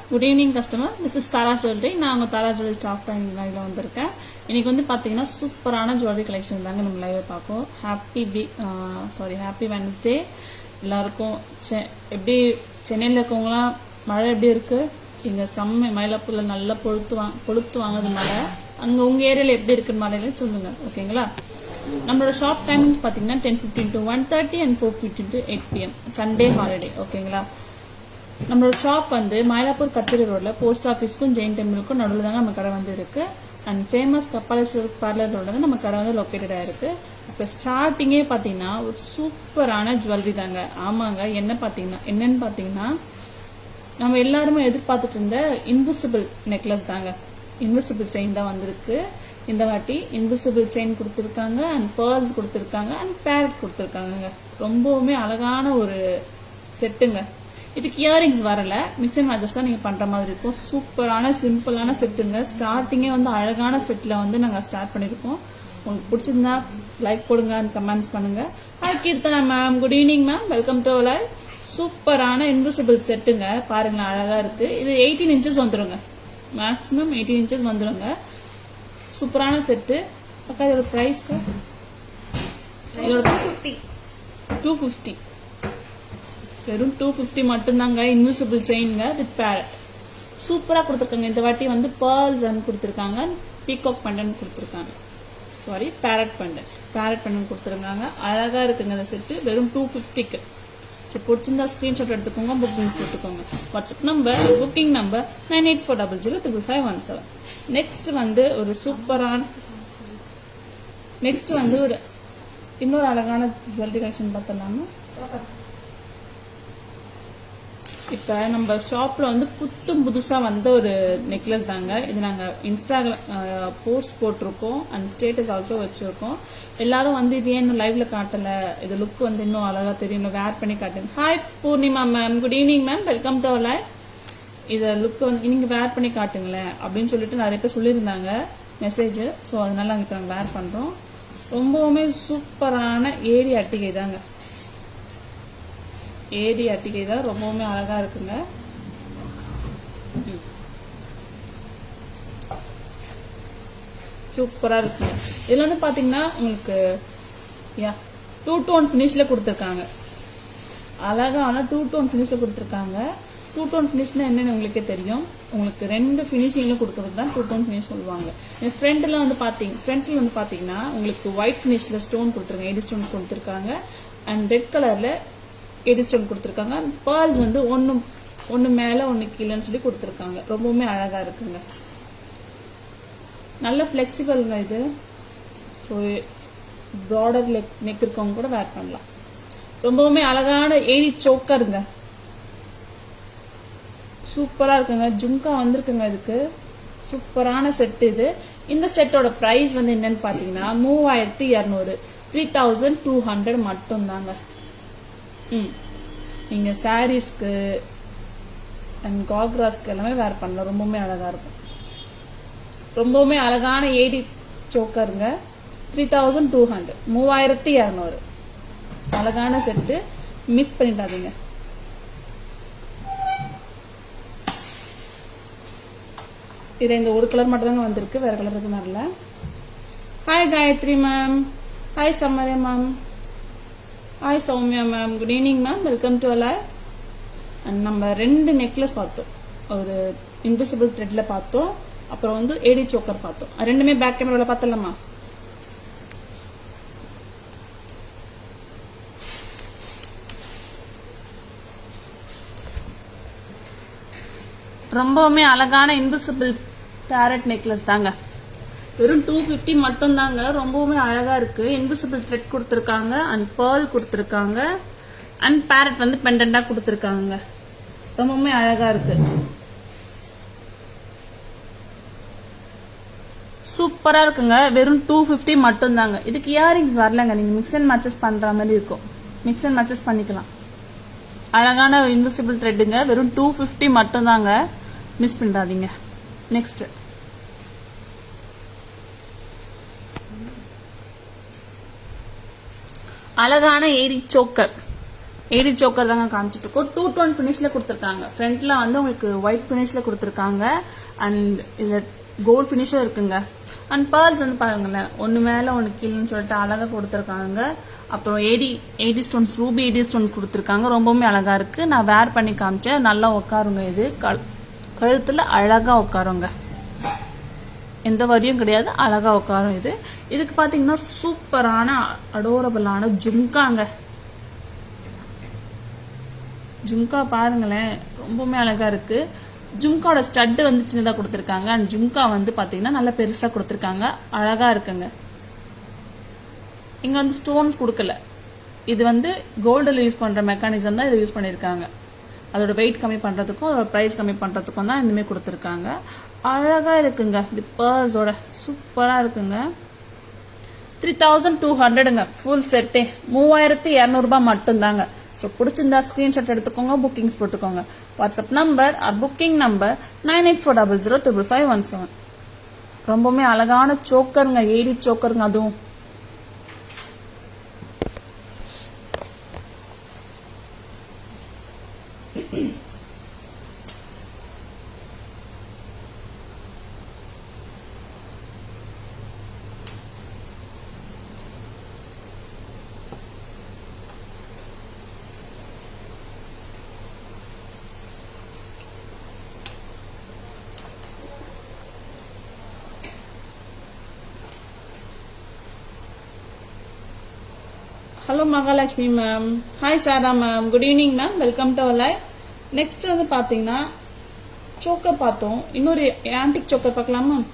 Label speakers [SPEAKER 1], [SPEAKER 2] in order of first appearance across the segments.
[SPEAKER 1] Good evening customer, this is Tara jewellery. நான் உங்கள் தாரா jewellery staff தான் லைவ்ல வந்திருக்கேன். இன்னைக்கு வந்து பார்த்தீங்கன்னா சூப்பரான ஜுவல்லரி கலெக்ஷன் தாங்க நம்ம லைவ் பார்ப்போம். ஹாப்பி வெனஸ்டே எல்லாருக்கும். எப்படி சென்னையில் இருக்கவங்களாம் மழை எப்படி இருக்கு? இங்கே செம்ம மயிலாப்பூரில் நல்லா கொளுத்து வாங்குது மழை. அங்கே உங்கள் ஏரியாவில் எப்படி இருக்குன்னு மழையில சொல்லுங்க, ஓகேங்களா? நம்மளோட ஷாப் டைமிங்ஸ் பார்த்தீங்கன்னா 10:15 to 1:30 and 4:15 to 8 PM. Sunday holiday, ஓகேங்களா? நம்மளோட ஷாப் வந்து மயிலாப்பூர் கச்சேரி ரோட்ல போஸ்ட் ஆஃபீஸ்க்கும் ஜெயின் டெம்பிளுக்கும் நடுவில் தாங்க நம்ம கடை வந்து இருக்கு. அண்ட் ஃபேமஸ் கபாலீஸ்வரர் பார்லர் ரோட்ல தான் நம்ம கடை வந்து லொக்கேட்டட் ஆயிருக்கு. இப்போ ஸ்டார்டிங்கே பார்த்தீங்கன்னா ஒரு சூப்பரான ஜுவல்லரி தாங்க. ஆமாங்க, என்னன்னு பார்த்தீங்கன்னா நம்ம எல்லாருமே எதிர்பார்த்துட்டு இருந்த இன்விசிபிள் நெக்லஸ் தாங்க. இன்விசிபிள் செயின் தான் வந்திருக்கு. இந்த வாட்டி இன்விசிபிள் செயின் கொடுத்துருக்காங்க, அண்ட் பேர்ல்ஸ் கொடுத்துருக்காங்க, அண்ட் பேரட் கொடுத்துருக்காங்க. ரொம்பவுமே அழகான ஒரு செட்டுங்க. இதுக்கு இயரிங்ஸ் வரல, மிக்ஸ் அண்ட் மேட்சஸ் தான் நீங்க பண்ற மாதிரி இருக்கும். சூப்பரான சிம்பிளான செட்டுங்க. ஸ்டார்டிங்கே வந்து அழகான செட்ல வந்து நாங்க ஸ்டார்ட் பண்ணிருக்கோம். உங்களுக்கு பிடிச்சிருந்தா லைக் போடுங்க அண்ட் கமெண்ட்ஸ் பண்ணுங்க. Hi Keerthana ma'am, good evening ma'am, welcome to live. சூப்பரான இன்விசிபிள் செட்டுங்க, பாருங்களேன் அழகா இருக்கு. இது 18 inches வந்துருங்க, மேக்ஸிமம் 18 inches வந்துருங்க. சூப்பரான செட்டு. அக்கா இதோட பிரைஸ் 250. வெறும் 250 மட்டும்தாங்க. இன்விசிபிள் செயின்ங்க வித் பேரட். சூப்பரா கொடுத்துருக்காங்க. இந்த வாட்டி வந்து பேர்ல்ஸ் கொடுத்துருக்காங்க, பீகாக் பண்டன் கொடுத்துருக்காங்க. சாரி, பேரட் பண்டன் கொடுத்துருக்காங்க. அழகா இருக்குங்க இந்த செட்டு. வெறும் 250க்கு. சரி, பிடிச்சிருந்தா ஸ்கிரீன்ஷாட் எடுத்துக்கோங்க, புக்கிங் போட்டுக்கோங்க. WhatsApp number, booking number 98400517. Next வந்து ஒரு இன்னொரு அழகான ஜுவல்லரி கலெக்ஷன் பார்த்தலாமா? இப்ப நம்ம ஷாப்ல வந்து புதுசா வந்த ஒரு நெக்லஸ் தாங்க. இது நாங்க இன்ஸ்டாகிராம் போஸ்ட் போட்டிருக்கோம் அண்ட் ஸ்டேட்டஸ் ஆல்சோ வச்சிருக்கோம். எல்லாரும் வந்து இது ஏன் லைவ்ல காட்டல, இது லுக் வந்து இன்னும் அழகா தெரியும், வேர் பண்ணி காட்டுங்க. Hi Poornima ma'am, good evening ma'am, welcome to live. இத லுக் வந்து நீங்க வேர் பண்ணி காட்டுங்களேன் அப்படின்னு சொல்லிட்டு நிறைய பேர் சொல்லியிருந்தாங்க மெசேஜ். ஸோ அதனால நாங்க இப்ப வேர் பண்றோம். ரொம்பவுமே சூப்பரான ஏரி அட்டிகை தாங்க. ஏடி அட்டிகை தான், ரொம்பவுமே அழகா இருக்குங்க. சூப்பரா இருக்குங்க. இதுல வந்து பாத்தீங்கன்னா உங்களுக்கு 2 tone ஃபினிஷ்ல கொடுத்துருக்காங்க. அழகான 2 tone ஃபினிஷ்ல கொடுத்துருக்காங்க. 2 tone ஃபினிஷ்னா என்னன்னு உங்களுக்கே தெரியும். உங்களுக்கு 2 ஃபினிஷிங்ல கொடுக்கறது தான் 2 tone ஃபினிஷ் சொல்லுவாங்க. ஃப்ரண்ட்ல வந்து பாத்தீங்கன்னா உங்களுக்கு ஒயிட் ஃபினிஷ்ல ஸ்டோன் கொடுத்துருக்காங்க, எடி ஸ்டோன் கொடுத்துருக்காங்க. அண்ட் ரெட் கலர்ல எடிஸ்டோன் கொடுத்துருக்காங்க. பேர்ல்ஸ் வந்து ஒன்னு மேல ஒன்னு கீழன்னு சொல்லி கொடுத்துருக்காங்க. ரொம்பவுமே அழகா இருக்குங்க. நல்ல பிளெக்சிபிள்ங்க இது. ஸோ ப்ராடர் நெக் இருக்கவங்க கூட வேர் பண்ணலாம். ரொம்பவுமே அழகான ஏடி சோக்கருங்க. சூப்பரா இருக்குங்க. ஜும்கா வந்திருக்குங்க. இதுக்கு சூப்பரான செட் இது. இந்த செட்டோட பிரைஸ் வந்து என்னன்னு பாத்தீங்கன்னா 3200, 3200 மட்டும் தாங்க. நீங்க சாரீஸ்க்கு அண்ட் காக்ராஸ்க்கு எல்லாமே வேர் பண்ணலாம். ரொம்பவுமே அழகா இருக்கும். ரொம்பவுமே அழகான ஏடி சோக்கருங்க. 3200, 3200. அழகான செட்டு, மிஸ் பண்ணிடாதீங்க. இது இந்த ஒரு கலர் மட்டும் தாங்க வந்திருக்கு, வேற கலர் எதுவும் வரல. ஹாய் காயத்ரி மேம், ஹாய் சம்மரியா ma'am, hi Sowmya ma'am, good evening ma'am, welcome to live. And நம்ம 2 நெக்லஸ் பார்த்தோம். ஒரு இன்விசிபிள் த்ரெட்ல பார்த்தோம், அப்புறம் வந்து ஏடி சோக்கர் பார்த்தோம். ரெண்டுமே பேக் கேமரால பார்த்தலாமா? ரொம்பவுமே அழகான இன்விசிபிள் பேரட் நெக்லஸ் தாங்க. வெறும் 250 மட்டும் தாங்க. ரொம்பவுமே அழகா இருக்கு. இன்விசிபிள் த்ரெட் கொடுத்துருக்காங்க, அண்ட் பேர்ல் கொடுத்துருக்காங்க, அண்ட் பேரட் வந்து பெண்டண்டா கொடுத்துருக்காங்க. ரொம்பவுமே அழகா இருக்கு. சூப்பரா இருக்குங்க. வெறும் 250 மட்டும் தாங்க. இதுக்கு இயரிங்ஸ் வரலங்க. நீங்க மிக்ஸ் அண்ட் மேட்சஸ் பண்ற மாதிரி இருக்கும். மிக்ஸ் அண்ட் மேட்சஸ் பண்ணிக்கலாம். அழகான இன்விசிபிள் த்ரெட்டுங்க. வெறும் 250 மட்டும் தாங்க. மிஸ் பண்ணாதீங்க. நெக்ஸ்ட் அழகான ஏடி சோக்கர். ஏடி சோக்கர் தாங்க காமிச்சிட்டு இருக்கோம். 2 டோன் ஃபினிஷ்ல கொடுத்துருக்காங்க. ஃப்ரண்ட்ல வந்து உங்களுக்கு ஒயிட் ஃபினிஷ்ல கொடுத்துருக்காங்க. அண்ட் இதுல கோல்ட் ஃபினிஷும் இருக்குங்க. அண்ட் பேர்ல்ஸ் வந்து பாருங்களேன், ஒன்று மேலே ஒன்று கீழேன்னு சொல்லிட்டு அழகாக கொடுத்துருக்காங்க. அப்புறம் AD stones, ruby AD stones கொடுத்துருக்காங்க. ரொம்பவுமே அழகாக இருக்குது. நான் வேர் பண்ணி காமிச்சேன். நல்லா உட்காருங்க. இது கழுத்தில் அழகாக உட்காருங்க. எந்த வரியும் கிடையாது, அழகாக உட்காரும். இதுக்கு பார்த்தீங்கன்னா சூப்பரான அடோரபிளான ஜும்காங்க. ஜும்கா பாருங்களேன், ரொம்பவுமே அழகாக இருக்குது. ஜும்காவோட ஸ்டட்டு வந்து சின்னதாக கொடுத்துருக்காங்க. அண்ட் ஜும்கா வந்து பார்த்தீங்கன்னா நல்லா பெருசாக கொடுத்துருக்காங்க. அழகாக இருக்குங்க. இங்கே வந்து ஸ்டோன்ஸ் கொடுக்கல. இது வந்து கோல்டில் யூஸ் பண்ணுற மெக்கானிசம் தான் இதை யூஸ் பண்ணியிருக்காங்க. அதோட வெயிட் கம்மி பண்ணுறதுக்கும் அதோட ப்ரைஸ் கம்மி பண்ணுறதுக்கும் தான் இந்தமாரி கொடுத்துருக்காங்க. அழகாக இருக்குங்க. வித் பேர்ஸோட சூப்பராக இருக்குங்க. 3200ங்க ஃபுல் செட்டே. 3200 மட்டும்தாங்க. ஸோ பிடிச்சிருந்தா ஸ்க்ரீன்ஷாட் எடுத்துக்கோங்க, புக்கிங்ஸ் போட்டுக்கோங்க. WhatsApp number or booking number 9840055517. ரொம்பவுமே அழகான சோக்கருங்க, ஏடி சோக்கருங்க. அதுவும் hello Mahalakshmi ma'am. Hi Sara ma'am. Good evening ma'am. Welcome to our live. Next வந்து பார்த்தீங்கன்னா சோக்கர் பார்த்தோம். இன்னொரு ஆன்டிக் சோக்கர் பார்க்கலாம் ma'am.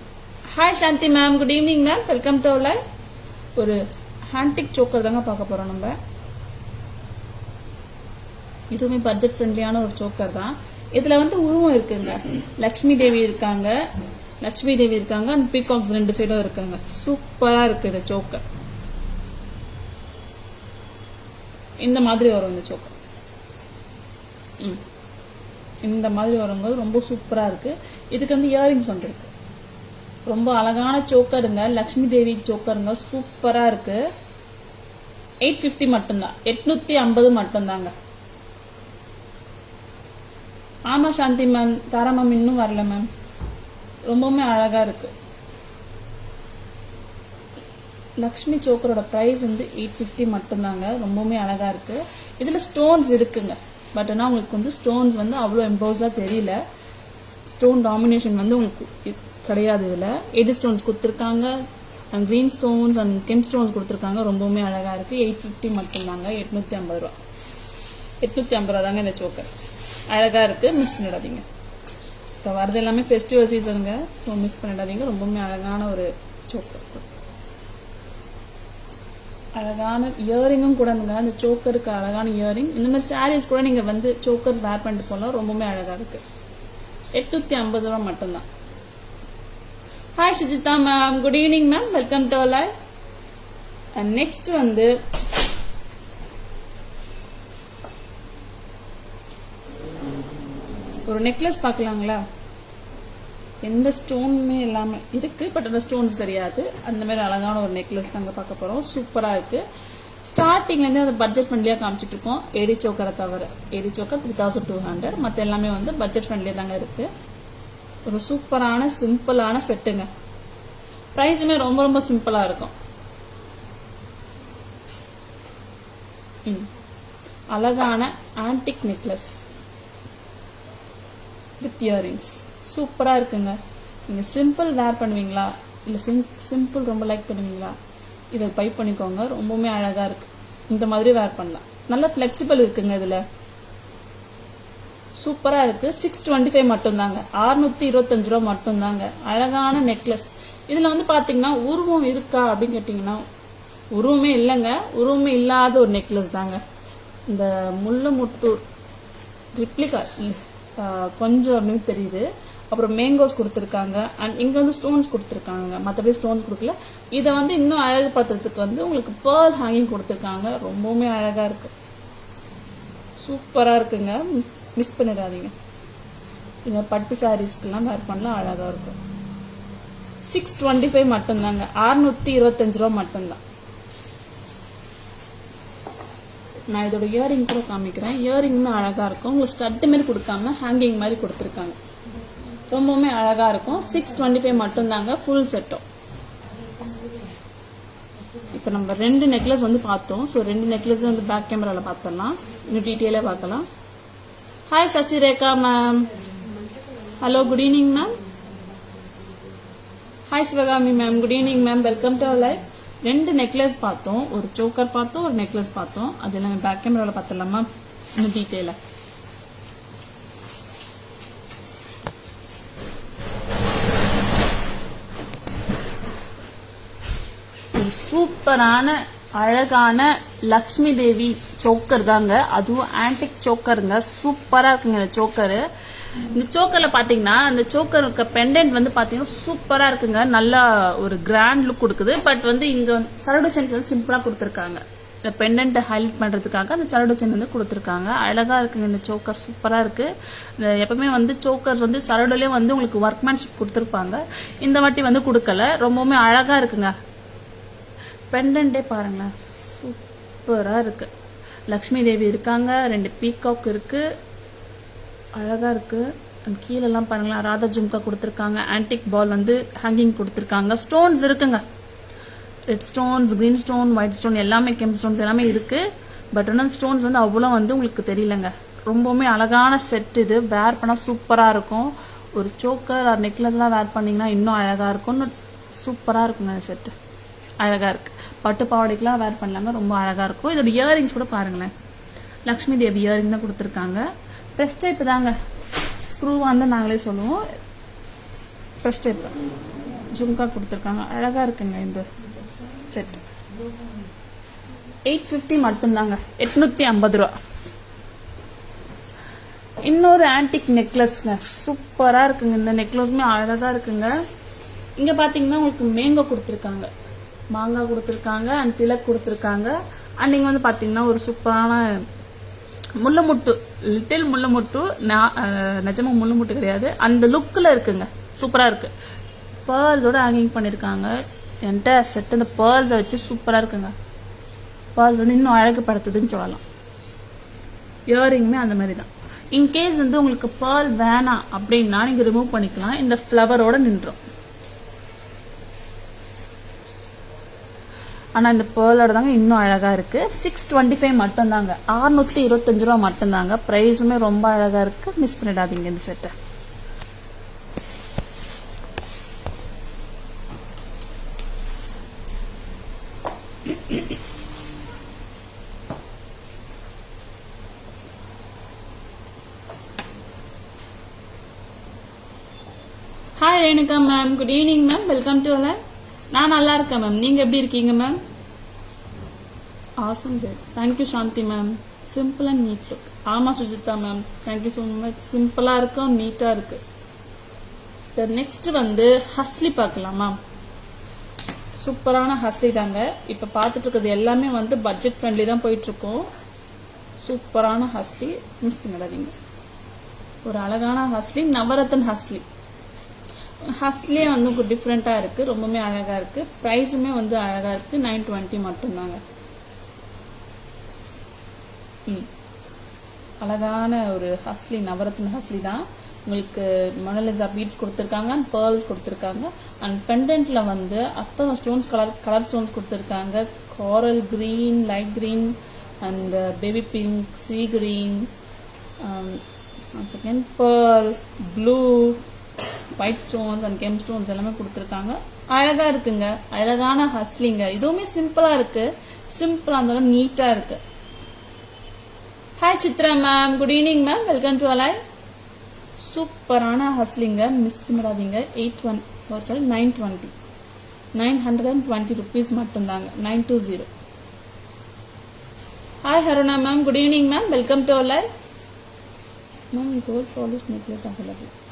[SPEAKER 1] Hi Shanthi ma'am. Good evening ma'am. Welcome to our live. ஒரு ஆன்டிக் சோக்கர் தாங்க பார்க்க போகிறோம் நம்ம. இதுவுமே பட்ஜெட் ஃப்ரெண்ட்லியான ஒரு சோக்கர் தான். இதில் வந்து உருவம் இருக்குங்க. லக்ஷ்மி தேவி இருக்காங்க அண்ட் பீகாக்ஸ் 2 சைடும் இருக்காங்க. சூப்பராக இருக்குது இந்த சோக்கர். இந்த மாதிரி வரும் இந்த சோக்கர். இந்த மாதிரி வரும்போது ரொம்ப சூப்பராக இருக்குது. இதுக்கு வந்து இயரிங்ஸ் வந்துருக்கு. ரொம்ப அழகான சோக்கருங்க. லக்ஷ்மி தேவி சோக்கருங்க. சூப்பராக இருக்குது. 850 மட்டும்தான். 850 மட்டும்தாங்க. ஆமாம் சாந்தி மேம். தாரா மேம் இன்னும் வரல மேம். ரொம்பவுமே அழகாக இருக்குது. லக்ஷ்மி சோக்கரோட ப்ரைஸ் வந்து 850 மட்டும்தாங்க. ரொம்பவுமே அழகாக இருக்குது. இதில் ஸ்டோன்ஸ் இருக்குங்க. பட் ஆனால் உங்களுக்கு வந்து ஸ்டோன்ஸ் வந்து அவ்வளோ எம்போஸ்டாக தெரியல. ஸ்டோன் டாமினேஷன் வந்து உங்களுக்கு கிடையாது. இதில் எடி ஸ்டோன்ஸ் கொடுத்துருக்காங்க and green stones and kemp stones கொடுத்துருக்காங்க. ரொம்பவுமே அழகாக இருக்குது. 850 மட்டும்தாங்க. 850 ரூபா. 850 ரூபா தாங்க இந்த சோக்கர். அழகாக இருக்குது. மிஸ் பண்ணிடாதீங்க. இப்போ வரது எல்லாமே ஃபெஸ்டிவல் சீசனுங்க. ஸோ மிஸ் பண்ணிடாதீங்க. ரொம்பவுமே அழகான ஒரு சோக்கர். அழகான இயரிங்கும் கூட இருந்துங்க. அந்த சோக்கருக்கு அழகான இயரிங். இந்த மாதிரி சாரீஸ் கூட நீங்கள் வந்து சோக்கர்ஸ் வேர் பண்ணிட்டு போகலாம். ரொம்பவுமே அழகாக இருக்குது. 850 ரூபா மட்டும்தான். Hi Sujitha ma'am. Good evening ma'am. Welcome to our live. And next வந்து ஒரு நெக்லஸ் பார்க்கலாங்களா? எந்த ஸ்டோனுமே இல்லாமல் இருக்குது. பட் அந்த ஸ்டோன்ஸ் தெரியாது. அந்த மாதிரி அழகான ஒரு நெக்லஸ் தாங்க பார்க்க போகிறோம். சூப்பராக இருக்குது. ஸ்டார்டிங்லேருந்து அந்த பட்ஜெட் ஃப்ரெண்ட்லியாக காமிச்சிட்ருக்கோம். ஏடி சோக்கரை தவிர. ஏடி சோக்கர் 3200. மற்ற எல்லாமே வந்து பட்ஜெட் ஃப்ரெண்ட்லியாக தாங்க இருக்குது. ஒரு சூப்பரான சிம்பிளான செட்டுங்க. ப்ரைஸுமே ரொம்ப ரொம்ப சிம்பிளாக இருக்கும். அழகான ஆன்டிக் நெக்லஸ் வித் இயரிங்ஸ். சூப்பராக இருக்குங்க. நீங்கள் சிம்பிள் வேர் பண்ணுவீங்களா, இல்லை சிம்பிள் ரொம்ப லைக் பண்ணுவீங்களா, இதை பை பண்ணிக்கோங்க. ரொம்பவுமே அழகாக இருக்குது. இந்த மாதிரி வேர் பண்ணலாம். நல்லா ஃப்ளெக்சிபிள் இருக்குங்க. இதில் சூப்பராக இருக்குது. 625 மட்டும்தாங்க. 625 ரூபா மட்டும்தாங்க. அழகான நெக்லஸ். இதில் வந்து பார்த்தீங்கன்னா உருவம் இருக்கா அப்படின்னு கேட்டிங்கன்னா உருவமே இல்லைங்க. உருவமே இல்லாத ஒரு நெக்லஸ் தாங்க. இந்த முள்ளு முட்டு ரிப்ளிகா கொஞ்சம் அப்படின்னு தெரியுது. அப்புறம் மேங்கோஸ் கொடுத்துருக்காங்க. அண்ட் இங்கே வந்து ஸ்டோன்ஸ் கொடுத்துருக்காங்க. மற்றபடி ஸ்டோன்ஸ் கொடுக்கல. இதை வந்து இன்னும் அழகுபடுத்துறதுக்கு வந்து உங்களுக்கு பேர்ல் ஹேங்கிங் கொடுத்துருக்காங்க. ரொம்பவுமே அழகாக இருக்குது. சூப்பராக இருக்குங்க. மிஸ் பண்ணிடாதீங்க. இந்த பட்டு சாரீஸ்க்கெல்லாம் வேர் பண்ணலாம். அழகாக இருக்கும். 625 மட்டும்தாங்க. 625 ரூபா மட்டும்தான். நான் இதோட இயரிங் கூட காமிக்கிறேன். இயரிங்மே அழகாக இருக்கும். உங்களுக்கு ஸ்டட்டு மாரி கொடுக்காம ஹேங்கிங் மாதிரி கொடுத்துருக்காங்க. ரொம்பவுமே அழகாக இருக்கும். 625 மட்டும்தாங்க ஃபுல் செட்டும். இப்போ நம்ம 2 நெக்லஸ் வந்து பார்த்தோம். ஸோ 2 நெக்லஸ் வந்து பேக் கேமராவில் பார்த்துடலாம். இன்னும் டீட்டெயிலாக பார்க்கலாம். Hi Sasirekha ma'am. Hello, good evening ma'am. Hi Sivakami ma'am, good evening ma'am. Welcome to our live. 2 necklace பார்த்தோம், ஒரு சோக்கர் பார்த்தோம், ஒரு நெக்லஸ் பார்த்தோம். அது எல்லாமே பேக் கேமராவில் பார்த்துடலாமா இன்னும் டீட்டெயிலாக. சூப்பரான அழகான லக்ஷ்மி தேவி சோக்கர் தாங்க. அதுவும் ஆன்டிக் சோக்கருங்க. சூப்பராக இருக்குங்க இந்த சோக்கரு. இந்த சோக்கரில் பார்த்தீங்கன்னா அந்த சோக்கருக்கு பெண்டன்ட் வந்து பார்த்தீங்கன்னா சூப்பராக இருக்குங்க. நல்லா ஒரு கிராண்ட் லுக் கொடுக்குது. பட் வந்து இங்கே சரடு சென்ஸ் வந்து சிம்பிளாக கொடுத்துருக்காங்க. இந்த பெண்டன்ட்டை ஹைலைட் பண்ணுறதுக்காக அந்த சரடு செயின் வந்து கொடுத்துருக்காங்க. அழகாக இருக்குங்க இந்த சோக்கர். சூப்பராக இருக்குது. எப்பவுமே வந்து சோக்கர்ஸ் வந்து சரடுலேயே வந்து உங்களுக்கு ஒர்க்மேன்ஷிப் கொடுத்துருப்பாங்க. இந்த வாட்டி வந்து கொடுக்கல. ரொம்பவுமே அழகாக இருக்குங்க. பெண்டன்ட்டே பாருங்களேன், சூப்பராக இருக்கு. லக்ஷ்மி தேவி இருக்காங்க, 2 பீகாக் இருக்கு, அழகாக இருக்கு. கீழெல்லாம் பாருங்களேன், ராதா ஜும்கா கொடுத்துருக்காங்க. ஆன்டிக் பால் வந்து ஹேங்கிங் கொடுத்துருக்காங்க. ஸ்டோன்ஸ் இருக்குங்க. Red stones, green stone, white stone எல்லாமே, கெம் ஸ்டோன்ஸ் எல்லாமே இருக்கு. பட் ஆனால் ஸ்டோன்ஸ் வந்து அவ்வளோ வந்து உங்களுக்கு தெரியலங்க. ரொம்பவுமே அழகான செட் இது. வேர் பண்ணால் சூப்பராக இருக்கும். ஒரு சோக்கர் ஆர் நெக்லஸ்லாம் வேர் பண்ணிங்கன்னா இன்னும் அழகாக இருக்கும். சூப்பராக இருக்குங்க அந்த செட்டு. அழகாக இருக்குது. பட்டு பாவாடைக்கெலாம் வேர் பண்ணலாங்க. ரொம்ப அழகாக இருக்கும். இதோட இயரிங்ஸ் கூட பாருங்களேன். லக்ஷ்மி தேவி இயரிங் தான் கொடுத்துருக்காங்க. ப்ரெஸ் டைப் தாங்க. ஸ்க்ரூவாக வந்து நாங்களே சொல்லுவோம். ப்ரெஸ் டைப் ஜும்கா கொடுத்துருக்காங்க. அழகாக இருக்குங்க இந்த செட். 850 மட்டும்தாங்க. 850 ரூபா. இன்னொரு ஆன்டிக் நெக்லஸ்ங்க. சூப்பராக இருக்குங்க. இந்த நெக்லஸுமே அழகாக இருக்குங்க. இங்கே பார்த்தீங்கன்னா உங்களுக்கு மேங்கோ கொடுத்துருக்காங்க, மாங்காய் கொடுத்துருக்காங்க, அண்ட் திலக் கொடுத்துருக்காங்க. அண்ட் இங்கே வந்து பார்த்தீங்கன்னா ஒரு சூப்பரான முள்ளமுட்டு, லிட்டில் முள்ளமுட்டு. நிஜமாக முள்ளமுட்டு கிடையாது, அந்த லுக்கில் இருக்குங்க. சூப்பராக இருக்குது. பேர்ல்ஸோட ஹேங்கிங் பண்ணியிருக்காங்க. என்கிட்ட செட் அந்த பேர்ல்ஸை வச்சு சூப்பராக இருக்குங்க. பேர்ல்ஸ் வந்து இன்னும் அழகுப்படுத்துதுன்னு சொல்லலாம். இயரிங்குமே அந்த மாதிரி தான். இன்கேஸ் வந்து உங்களுக்கு பேர்ல் வேணாம் அப்படின்னா நீங்கள் ரிமூவ் பண்ணிக்கலாம். இந்த ஃப்ளவரோட நின்றோம். ஆனால் இந்த பேர்லோட தாங்க இன்னும் அழகாக இருக்குது. 625 மட்டும்தாங்க. 625 ரூபா மட்டும்தாங்க. ப்ரைஸுமே ரொம்ப அழகாக இருக்குது. மிஸ் பண்ணிடாதீங்க இந்த செட்டை. Hi Renuka ma'am, good evening ma'am. Welcome to அலர். நான் நல்லா இருக்கேன் மேம். நீங்கள் எப்படி இருக்கீங்க ma'am? Awesome great. Thank you Shanthi ma'am. Simple and neat look. ஆமாம் Sujitha ma'am, thank you so much. சிம்பிளாக இருக்கும், நீட்டாக இருக்குது. நெக்ஸ்ட் வந்து ஹஸ்லி பார்க்கலாமா? சூப்பரான ஹஸ்லி தாங்க. இப்போ பார்த்துட்டு இருக்கிறது எல்லாமே வந்து பட்ஜெட் ஃப்ரெண்ட்லி தான் போயிட்டுருக்கோம். சூப்பரான ஹஸ்லி, மிஸ் பண்ணிடாதீங்க. ஒரு அழகான ஹஸ்லி, நவரத்தன் ஹஸ்லி. ஹஸ்லியே வந்து டிஃப்ரெண்ட்டாக இருக்குது. ரொம்பவுமே அழகாக இருக்குது. ப்ரைஸுமே வந்து அழகாக இருக்குது. 920 மட்டும்தாங்க. அழகான ஒரு ஹஸ்லி, நவரத்ன ஹஸ்லி தான். உங்களுக்கு மொனலிசா பீட்ஸ் கொடுத்துருக்காங்க, அண்ட் பேர்ல்ஸ் கொடுத்துருக்காங்க. அண்ட் பெண்டன்ட்டில் வந்து அத்தனை ஸ்டோன்ஸ், கலர் ஸ்டோன்ஸ் கொடுத்துருக்காங்க. Coral green, light green, and baby pink, sea green, second pearl, blue, white stones and kemp stones எல்லாமே கொடுத்துருக்காங்க. அழகா இருக்குங்க. அழகான ஹஸ்லிங்க. இதுவுமே சிம்பிளா இருக்கு. சிம்பிளா இருந்தாலும் நீட்டா இருக்கு. Hi Chitra ma'am, good evening ma'am. Welcome to alive. சூப்பரான ஹஸ்லிங்க, மிஸ் பண்ணிடாதீங்க. 920 ருபீஸ் மட்டும்தாங்க. 920. Hi Haruna ma'am, good evening ma'am. Welcome to alive. Ma'am gold polish necklace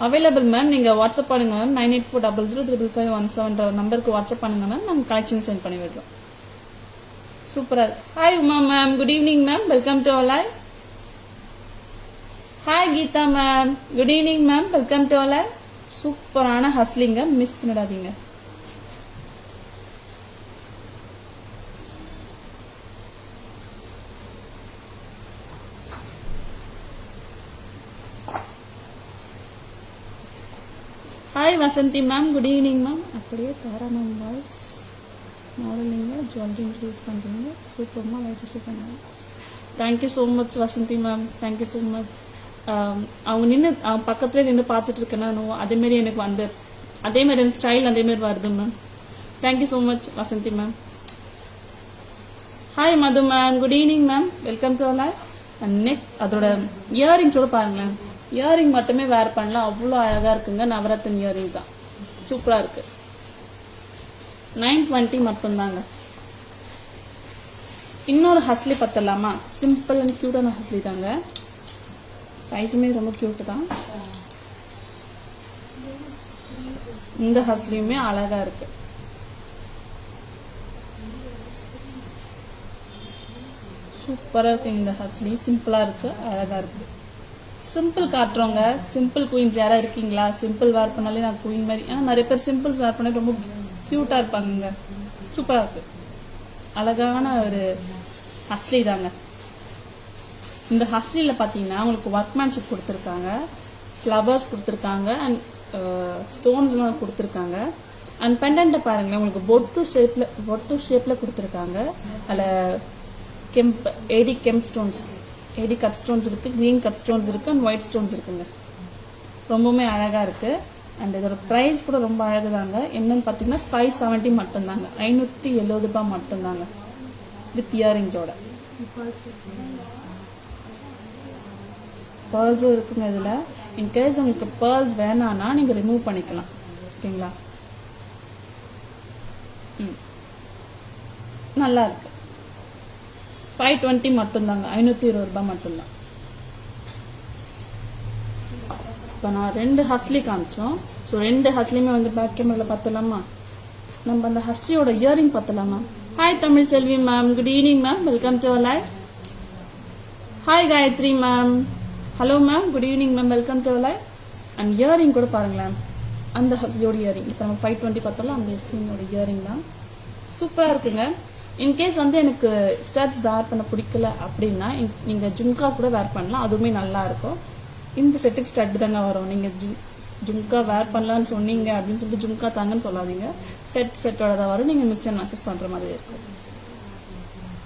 [SPEAKER 1] available ma'am. நீங்கள் வாட்ஸ்அப் பண்ணுங்க மேம். 9840055517 நம்பருக்கு வாட்ஸ்அப் பண்ணுங்க மேம். நாங்கள் கலெக்ஷன் சென்ட் பண்ணி விடுறோம். சூப்பராக. Hi Uma ma'am, good evening ma'am. Welcome to our live. Hi Geetha ma'am, good evening ma'am. Welcome to alive. சூப்பரான ஹஸ்லிங்க, மிஸ் பண்ணிடாதீங்க. Hi Vasanthi ma'am, good evening ma'am. அப்படியே தாரா மேம் வாய்ஸ் மாடலிங்க ஜுவல்லரி இன்க்ரீஸ் பண்ணுறீங்க, சூப்பர்மா, light super ma'am. Thank you so much Vasanthi ma'am, thank you so much. அவங்க நின்று பக்கத்துலேயே நின்று பார்த்துட்டு இருக்கேன் நானும், அதேமாரி எனக்கு வந்து அதேமாரி அந்த ஸ்டைல் அதேமாரி வருது ma'am. Thank you so much Vasanthi ma'am. Hi Madhu ma'am, good evening ma'am, welcome to our live. Neck அதோட இயரிங்ஸோட பாருங்களேன், இயரிங் மட்டுமே வேர் பண்ணலாம், அவ்வளோ அழகாக இருக்குங்க. நவரத்தன் இயரிங் தான், சூப்பராக இருக்கு. 920 மட்டும்தாங்க. இன்னொரு ஹஸ்லி பத்தலாமா? சிம்பிள் அண்ட் க்யூட்டான ஹஸ்லி தாங்க, ப்ரைஸுமே ரொம்ப க்யூட்டு தான். இந்த ஹஸ்லியுமே அழகாக இருக்கு. சூப்பராக இருக்கு இந்த ஹஸ்லி, சிம்பிளாக இருக்கு, அழகாக இருக்கு. சிம்பிள் காட்டுறோங்க, சிம்பிள் குயின்ஸ் யாராவது இருக்கீங்களா? சிம்பிள் வேர் பண்ணாலே நான் குயின் மாதிரி, ஏன்னா நிறைய பேர் சிம்பிள்ஸ் வேர் பண்ணி ரொம்ப க்யூட்டாக இருப்பாங்க. சூப்பராக இருக்கு, அழகான ஒரு ஹஸ்லி தாங்க. இந்த ஹஸ்லியில் பார்த்தீங்கன்னா உங்களுக்கு ஒர்க்மேன்ஷிப் கொடுத்துருக்காங்க, ஃப்ளவர்ஸ் கொடுத்துருக்காங்க, அண்ட் ஸ்டோன்ஸ்லாம் கொடுத்துருக்காங்க. அண்ட் பெண்டன்ட்டை பாருங்களேன், உங்களுக்கு பொட்டு ஷேப்பில் கொடுத்துருக்காங்க. அதில் ஏடி கெம்ப் ஸ்டோன்ஸ், ஏடி கட் ஸ்டோன்ஸ் இருக்குது, க்ரீன் கட் ஸ்டோன்ஸ் இருக்குது, அண்ட் ஒயிட் ஸ்டோன்ஸ் இருக்குங்க. ரொம்பவுமே அழகாக இருக்குது. அண்ட் இதோட ப்ரைஸ் கூட ரொம்ப அழகு தாங்க. என்னன்னு பார்த்தீங்கன்னா 570 மட்டும்தாங்க, 570 ரூபாய் மட்டும்தாங்க வித் இயரிங்ஸோட. பேர்ல்ஸும் இருக்குங்க இதில். இன்கேஸ் உங்களுக்கு பேர்ல்ஸ் வேணான்னா நீங்கள் ரிமூவ் பண்ணிக்கலாம், ஓகேங்களா? நல்லா இருக்கு. 520 மட்டும்தாங்க, 520 ரூபாய் மட்டும்தான். இப்போ நான் 2 ஹஸ்லி காமிச்சோம். ஸோ 2 ஹஸ்லியுமே வந்து பேக் கேமராவில் பார்த்தலாமா? நம்ம அந்த ஹஸ்லியோட இயரிங் பார்த்தலாமா? Hi Tamil Selvi ma'am, good evening ma'am, welcome to our live. Hi Gayathri ma'am, hello ma'am, good evening ma'am, welcome to our live. And earring கூட பாருங்களேன், அந்த ஹஸ்லியோட இயரிங். இப்போ நம்ம 520 பார்த்தோம்ல, அந்த ஹஸ்லியோட இயரிங் தான் சூப்பராக இருக்குங்க. இன்கேஸ் வந்து எனக்கு ஸ்டட்ஸ் வேர் பண்ண பிடிக்கல அப்படின்னா நீங்கள் ஜும்காஸ் கூட வேர் பண்ணலாம், அதுவுமே நல்லா இருக்கும். இந்த செட்டுக்கு ஸ்டட் தாங்க வரும். நீங்கள் ஜும்கா வேர் பண்ணலான்னு சொன்னீங்க அப்படின்னு சொல்லிட்டு ஜும்கா தாங்கன்னு சொல்லாதீங்க, செட்டோட தான் வரும். நீங்கள் மிக்ஸ் அண்ட் மேட்சஸ் பண்ணுற மாதிரி இருக்கும்.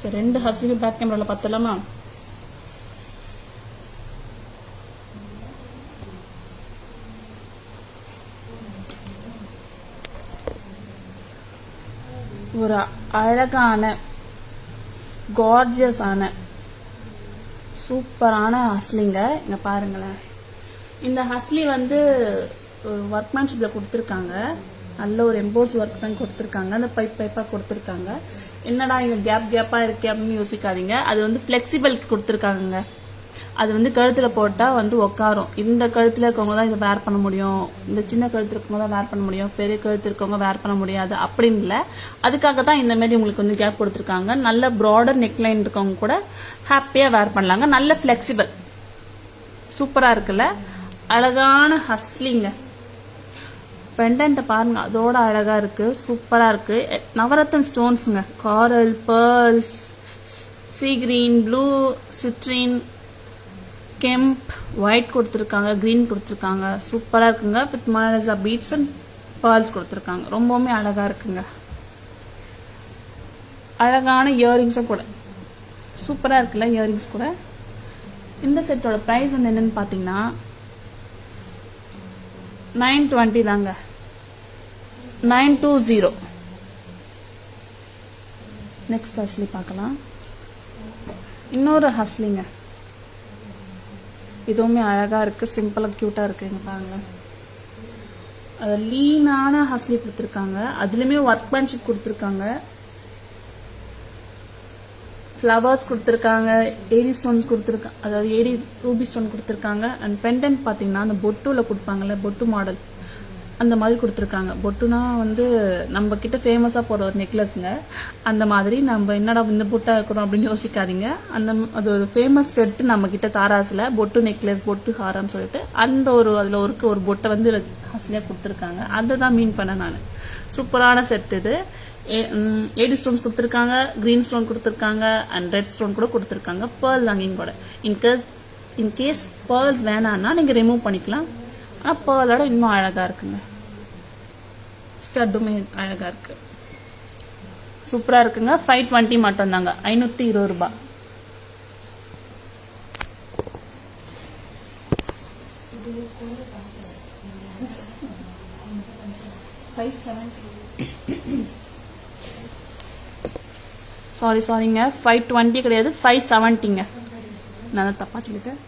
[SPEAKER 1] சரி, 2 ஹஸ்லியும் பேக் கேமராவில் பார்த்தலாமா? ஒரு அழகான கார்ஜியஸான சூப்பரான ஹஸ்லிங்க. இங்கே பாருங்களேன், இந்த ஹஸ்லி வந்து ஒர்க்மேன்ஷிப்பில் கொடுத்துருக்காங்க, நல்ல ஒரு எம்போஸ் ஒர்க் பண்ணி கொடுத்துருக்காங்க, அந்த பைப்பாக கொடுத்துருக்காங்க. என்னடா இங்கே கேப்பாக இருக்கே அப்படின்னு யோசிக்காதீங்க, அது வந்து ஃப்ளெக்சிபிளுக்கு கொடுத்துருக்காங்க. அது வந்து கழுத்தில் போட்டால் வந்து உட்காரும். இந்த கழுத்தில் இருக்கவங்க தான் இதை வேர் பண்ண முடியும், இந்த சின்ன கழுத்தில் இருக்கவங்க தான் வேர் பண்ண முடியும், பெரிய கழுத்து இருக்கவங்க வேர் பண்ண முடியாது அப்படின்னு இல்லை. அதுக்காக தான் இந்த மாதிரி உங்களுக்கு வந்து கேப் கொடுத்துருக்காங்க. நல்ல ப்ராடர் நெக்லைன் இருக்கவங்க கூட ஹாப்பியாக வேர் பண்ணலாங்க. நல்ல ஃப்ளெக்சிபிள், சூப்பராக இருக்குல்ல, அழகான ஹஸ்லிங்க. பெண்டன்ட்டை பாருங்க, அதோட அழகாக இருக்குது, சூப்பராக இருக்குது. நவரத்தன் ஸ்டோன்ஸுங்க, coral, pearls, sea green, blue, citrine, kemp, white கொடுத்துருக்காங்க, க்ரீன் கொடுத்துருக்காங்க, சூப்பராக இருக்குங்க. வித் மலாசா பீட்ஸ் அண்ட் பேர்ல்ஸ் கொடுத்துருக்காங்க, ரொம்பவுமே அழகாக இருக்குங்க. அழகான இயரிங்ஸும் கூட சூப்பராக இருக்குல்ல, இயரிங்ஸ் கூட. இந்த செட்டோட ப்ரைஸ் வந்து என்னன்னு பார்த்தீங்கன்னா 920 தாங்க, 920. நெக்ஸ்ட் ஹஸ்லி பார்க்கலாம். இன்னொரு ஹஸ்லிங்க, இதுவுமே அழகாக இருக்குது, சிம்பிளாக க்யூட்டாக இருக்குங்க. பாருங்க, அது லீனான ஹஸ்லி கொடுத்துருக்காங்க, அதுலேயுமே ஒர்க்மேன்ஷிப் கொடுத்துருக்காங்க, ஃப்ளவர்ஸ் கொடுத்துருக்காங்க, ஏடி ஸ்டோன்ஸ் கொடுத்துருக்காங்க, அதாவது ஏடி ரூபி ஸ்டோன் கொடுத்துருக்காங்க. அண்ட் பெண்டன்ட் பார்த்தீங்கன்னா அந்த பொட்டுவில் கொடுப்பாங்கல்ல, பொட்டு மாடல் அந்த மாதிரி கொடுத்துருக்காங்க. பொட்டுனா வந்து நம்ம கிட்ட ஃபேமஸாக போகிற ஒரு நெக்லஸ்ங்க, அந்த மாதிரி. நம்ம என்னடா இந்த பொட்டாக இருக்கிறோம் அப்படின்னு யோசிக்காதீங்க, அது ஒரு ஃபேமஸ் செட்டு நம்ம கிட்ட தாராஸில், பொட்டு நெக்லஸ், பொட்டு ஹாரம்னு சொல்லிட்டு அந்த அதில் ஒரு பொட்டை வந்து ஹஸ்லியாக கொடுத்துருக்காங்க. அதை தான் மீன் பண்ணேன் நான். சூப்பரான செட் இது. ஏடி ஸ்டோன்ஸ் கொடுத்துருக்காங்க, க்ரீன் ஸ்டோன் கொடுத்துருக்காங்க, அண்ட் ரெட் ஸ்டோன் கூட கொடுத்துருக்காங்க. பேர்ல் அங்கேயும் கூட. இன்கேஸ் பேர்ல்ஸ் வேணான்னா நீங்கள் ரிமூவ் பண்ணிக்கலாம். ஆனால் பேர்லோட இன்னும் அழகாக இருக்குங்க. ஸ்டட்டுமே அழகாக இருக்குது, சூப்பராக இருக்குங்க. 520 மட்டும் தாங்க, 520 ரூபாய். சாரிங்க, 520 கிடையாது, 570ங்க. நான் தான் தப்பா சொல்லிட்டேன்.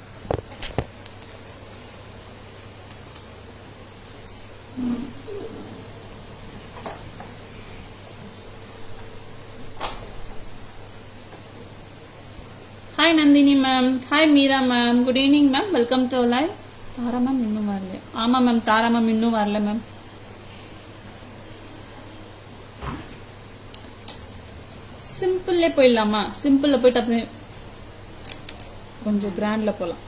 [SPEAKER 1] Hi Nandhini ma'am, hi Meera ma'am, good evening ma'am, welcome to live. Tara ma'am இன்னும் வரல. ஆமாம் மேம், தாரா மேம் இன்னும் வரல மேம். சிம்பிள்லே போயிடலாமா? சிம்பிளில் போயிட்டு அப்படியே கொஞ்சம் கிராண்டில் போகலாம்.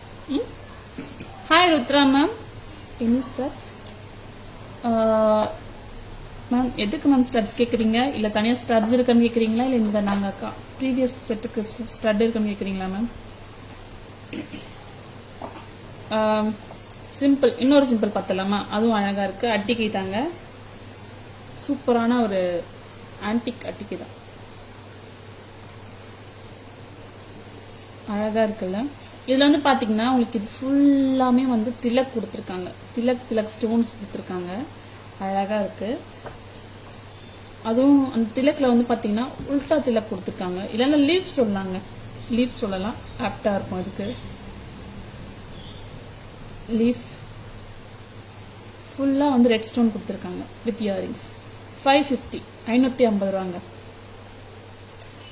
[SPEAKER 1] Hi Rudra ma'am, any studs ma'am? எதுக்கு மேம் ஸ்டட்ஸ் கேட்குறீங்க? இல்லை தனியாக ஸ்டட்ஸ் இருக்குன்னு கேட்குறீங்களா? இல்லை இந்த நாங்கள் ப்ரீவியஸ் செட்டுக்கு ஸ்டட் இருக்குன்னு கேட்குறீங்களா மேம்? சிம்பிள், இன்னொரு சிம்பிள் பார்த்தலாமா? அதுவும் அழகாக இருக்குது. அட்டிக்கை தாங்க, சூப்பரான ஒரு ஆன்டிக் அட்டிக்கை தான், அழகாக இருக்குல்ல. இதில் வந்து பார்த்தீங்கன்னா உங்களுக்கு இது ஃபுல்லாமே வந்து திலக் கொடுத்துருக்காங்க, திலக் ஸ்டோன்ஸ் கொடுத்துருக்காங்க, அழகாக இருக்குது. அதுவும் அந்த திலக்கில் வந்து பார்த்தீங்கன்னா உல்டா திலக் கொடுத்துருக்காங்க, இல்லைன்னா லீஃப் சொல்லலாங்க, லீஃப் சொல்லலாம், ஆப்டாக இருக்கும் அதுக்கு. லீஃப் ஃபுல்லாக வந்து ரெட் ஸ்டோன் கொடுத்துருக்காங்க வித் இயரிங்ஸ். 550, 550 ரூபாங்க.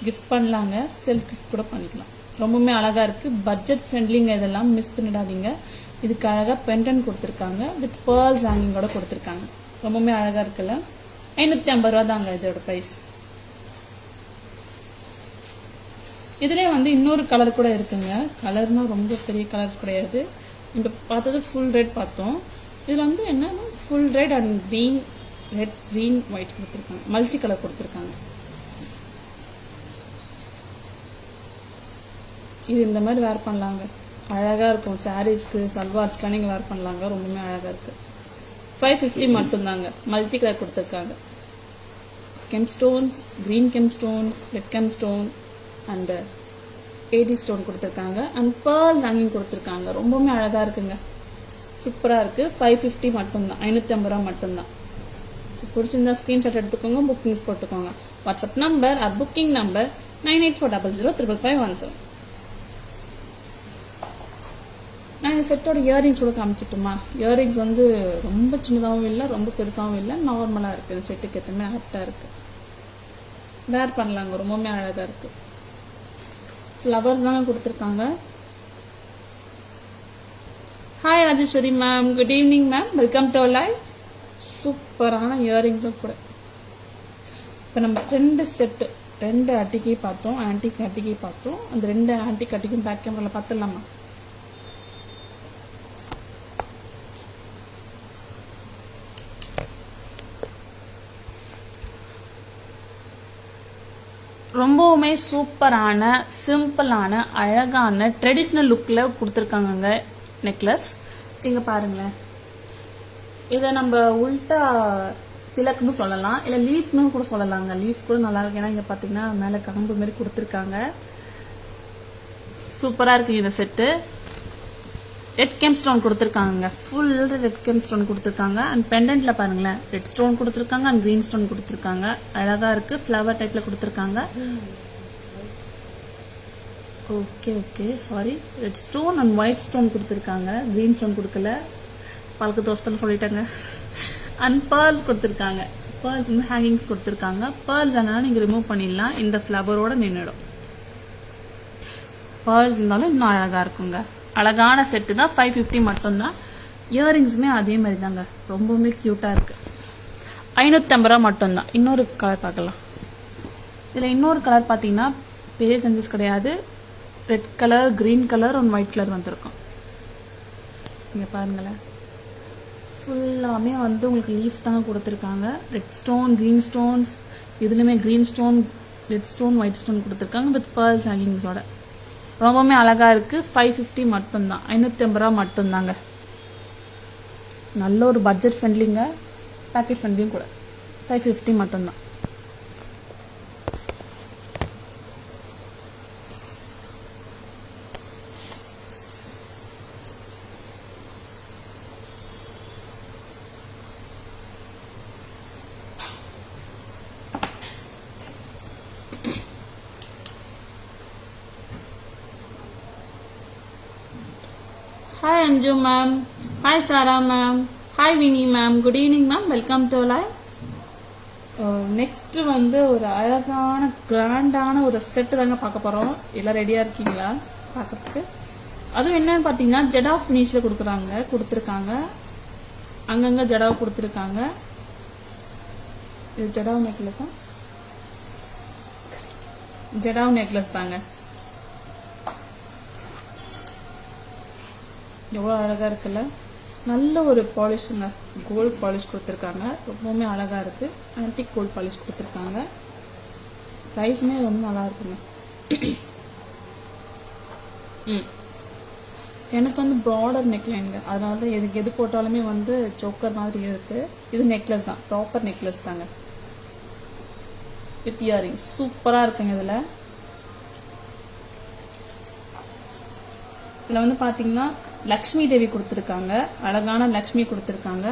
[SPEAKER 1] கிஃப்ட் பண்ணலாங்க, செல்ஃப் கிஃப்ட் கூட பண்ணிக்கலாம். ரொம்பவுமே அழகாக இருக்குது, பட்ஜெட் ஃப்ரெண்ட்லிங்க, இதெல்லாம் மிஸ் பண்ணிடாதீங்க. இதுக்கு அழகாக பெண்டன்ட் கொடுத்துருக்காங்க வித் பேர்ல்ஸ் ஹேங்கிங்கோட கொடுத்துருக்காங்க, ரொம்பவுமே அழகாக இருக்குல்ல. 550 ரூபா தாங்க இதோட ப்ரைஸ். இதுலேயே வந்து இன்னொரு கலர் கூட இருக்குங்க, கலர்னால் ரொம்ப பெரிய கலர்ஸ் கிடையாது. இப்போ பார்த்தது ஃபுல் ரெட் பார்த்தோம், இதில் வந்து என்னன்னா full red and green, red green white கொடுத்துருக்காங்க, மல்டி கலர் கொடுத்துருக்காங்க. இது இந்த மாதிரி வேர் பண்ணலாங்க, அழகாக இருக்கும். சாரீஸ்க்கு, சல்வார்ஸ்க்குலாம் நீங்கள் வேர் பண்ணலாங்க, ரொம்பவுமே அழகாக இருக்குது. 550 மட்டும்தாங்க, மல்டி கலர் கொடுத்துருக்காங்க. Gem stones, green gem stones, red gem stone and AD stone கொடுத்துருக்காங்க, அண்ட் பேர்ல் ஹேங்கிங் கொடுத்துருக்காங்க. ரொம்பவுமே அழகாக இருக்குங்க, சூப்பராக இருக்குது. 550 மட்டும்தான், 550 ரூபா மட்டும்தான். ஸோ பிடிச்சிருந்தா ஸ்க்ரீன்ஷாட் எடுத்துக்கோங்க, புக்கிங்ஸ் போட்டுக்கோங்க. WhatsApp number or booking number 9840055517. நான் இந்த செட்டோட இயரிங்ஸ் கூட காமிச்சிட்டுமா? இயரிங்ஸ் வந்து ரொம்ப சின்னதாகவும் இல்லை, ரொம்ப பெருசாகவும் இல்லை, நார்மலாக இருக்குது. இந்த செட்டுக்கு எத்தனை ஆப்டாக இருக்குது, வேர் பண்ணலாங்க, ரொம்பவுமே அழகாக இருக்குது. ஃப்ளவர்ஸ் தாங்க கொடுத்துருக்காங்க. Hi Rajeswari ma'am, good evening ma'am, welcome to live. சூப்பரான இயரிங்ஸும் கூட. இப்போ நம்ம 2 செட்டு, 2 அட்டிக்கை பார்த்தோம், ஆன்டிக் அட்டிக்கை பார்த்தோம். அந்த 2 ஆன்டிக் அட்டிக்கும் பேக் கேமராவில் பார்த்துடலாமா? ரொம்பவுமே சூப்பரான, சிம்பிளான, அழகான, ட்ரெடிஷ்னல் லுக்கில் கொடுத்துருக்காங்க நெக்லஸ். இங்கே பாருங்களேன், இதை நம்ம உல்டா திலக்குன்னு சொல்லலாம், இல்லை லீஃப்னு கூட சொல்லலாங்க. லீஃப் கூட நல்லா இருக்கு, ஏன்னா இங்கே பார்த்தீங்கன்னா மேலே கம்பு மாதிரி கொடுத்துருக்காங்க, சூப்பராக இருக்குது இந்த செட்டு. ரெட் கெம் ஸ்டோன் கொடுத்துருக்காங்க, ஃபுல் ரெட் கெம் ஸ்டோன் கொடுத்துருக்காங்க. அண்ட் பெண்டன்ட்டில் பாருங்களேன், ரெட் ஸ்டோன் கொடுத்துருக்காங்க அண்ட் க்ரீன் ஸ்டோன் கொடுத்துருக்காங்க, அழகாக இருக்குது. ஃப்ளவர் டைப்பில் கொடுத்துருக்காங்க. Okay sorry, red stone and white stone கொடுத்துருக்காங்க, க்ரீன் ஸ்டோன் கொடுக்கல, பழக்க தோசத்தில் சொல்லிட்டாங்க. அண்ட் பேர்ல்ஸ் கொடுத்துருக்காங்க, பேர்ல்ஸ் வந்து ஹேங்கிங்ஸ் கொடுத்துருக்காங்க. பேர்ல்ஸ் ஆனால் நீங்கள் ரிமூவ் பண்ணிடலாம், இந்த ஃப்ளவரோட நின்றுடும். பேர்ல்ஸ் இருந்தாலும் இன்னும் அழகாக இருக்குங்க. அழகான செட்டு தான், 550 மட்டும்தான். இயரிங்ஸுமே அதே மாதிரி தாங்க, ரொம்பவுமே க்யூட்டாக இருக்குது. 550 ரூபா மட்டும்தான். இன்னொரு கலர் பார்க்கலாம். இதில் இன்னொரு கலர் பார்த்தீங்கன்னா பெரிய சென்சஸ் கிடையாது, red colour, green colour and white colour வந்திருக்கும். இங்கே பாருங்களேன், ஃபுல்லாமே வந்து உங்களுக்கு லீஃப் தாங்க கொடுத்துருக்காங்க. ரெட் ஸ்டோன், க்ரீன் ஸ்டோன்ஸ், இதுலேயுமே green stone, red stone, white stone கொடுத்துருக்காங்க வித் பேர்ல்ஸ் ஹேங்கிங்ஸோட. ரொம்பவுமே அழகாக இருக்குது. 550 மட்டும்தான், 550 ரூபா மட்டும்தாங்க. நல்ல ஒரு பட்ஜெட் ஃப்ரெண்ட்லிங்க, பேக்கெட் ஃப்ரெண்ட்லியும் கூட. 550 மட்டும்தான். Hi Anju ma'am. Hi Sarah ma'am. Hi Winnie ma'am. Good evening ma'am. Welcome to live. Next வந்து ஒரு அழகான கிராண்டான ஒரு செட்டு தாங்க பார்க்க போறோம். எல்லாம் ரெடியா இருக்கீங்களா பார்க்கறதுக்கு? அதுவும் என்னன்னு பார்த்தீங்கன்னா ஜடா ஃபினிஷ்ல கொடுத்துருக்காங்க. அங்கங்க ஜடாவை கொடுத்துருக்காங்க. இது ஜடாவ் நெக்லஸா? ஜடாவ் நெக்லஸ் தாங்க. எவ்வளோ அழகாக இருக்குல்ல. நல்ல ஒரு பாலிஷுங்க. கோல்டு பாலிஷ் கொடுத்துருக்காங்க. ரொம்பவுமே அழகாக இருக்குது. ஆன்டிக் கோல்டு பாலிஷ் கொடுத்துருக்காங்க. ப்ரைஸுமே ரொம்ப நல்லா இருக்குங்க. எனக்கு வந்து ப்ராடர் நெக்லைனுங்க. அதனால தான் எதுக்கு எது போட்டாலுமே வந்து சோக்கர் மாதிரி இருக்குது. இது நெக்லஸ் தான். ப்ராப்பர் நெக்லஸ் தாங்க. வித் இயரிங்ஸ் சூப்பராக இருக்குங்க. இதில் வந்து பார்த்தீங்கன்னா லக்ஷ்மி தேவி கொடுத்துருக்காங்க. அழகான லக்ஷ்மி கொடுத்துருக்காங்க.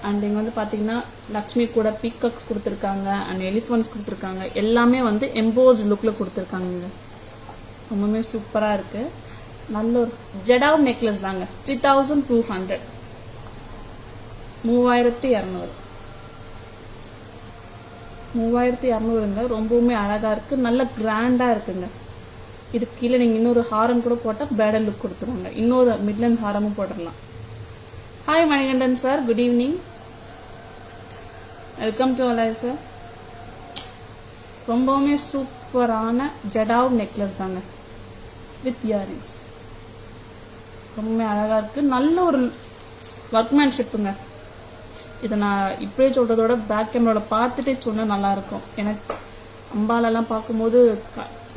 [SPEAKER 1] அண்ட் இங்கே வந்து பார்த்தீங்கன்னா லக்ஷ்மி கூட பீகாக்ஸ் கொடுத்துருக்காங்க. அண்ட் எலிஃபண்ட்ஸ் கொடுத்துருக்காங்க. எல்லாமே வந்து எம்போஸ் லுக்கில் கொடுத்துருக்காங்க. ரொம்பவுமே சூப்பராக இருக்குது. நல்ல ஒரு ஜடாவ் நெக்லஸ் தாங்க. 3200. 3200. 3200ங்க. ரொம்பவுமே அழகாக இருக்குது. நல்ல கிராண்டாக இருக்குங்க. இதுக்கு கீழே நீங்கள் இன்னொரு ஹாரம் கூட போட்டால் பிரைடல் லுக் கொடுத்துருவாங்க. இன்னொரு மிட்லண்ட் ஹாரமும் போடலாம். Hi Manikandan sir, good evening. Welcome to alive sir. ரொம்பவுமே சூப்பரான ஜடாவ் நெக்லஸ் தாங்க வித் இயரிங்ஸ். ரொம்பவுமே அழகாக இருக்குது. நல்ல ஒரு ஒர்க்மேன்ஷிப்புங்க. இதை நான் இப்படியே சொல்கிறதோட பேக் கேமராவில் பார்த்துட்டே சொன்னால் நல்லாயிருக்கும். எனக்கு அம்பாலெல்லாம் பார்க்கும்போது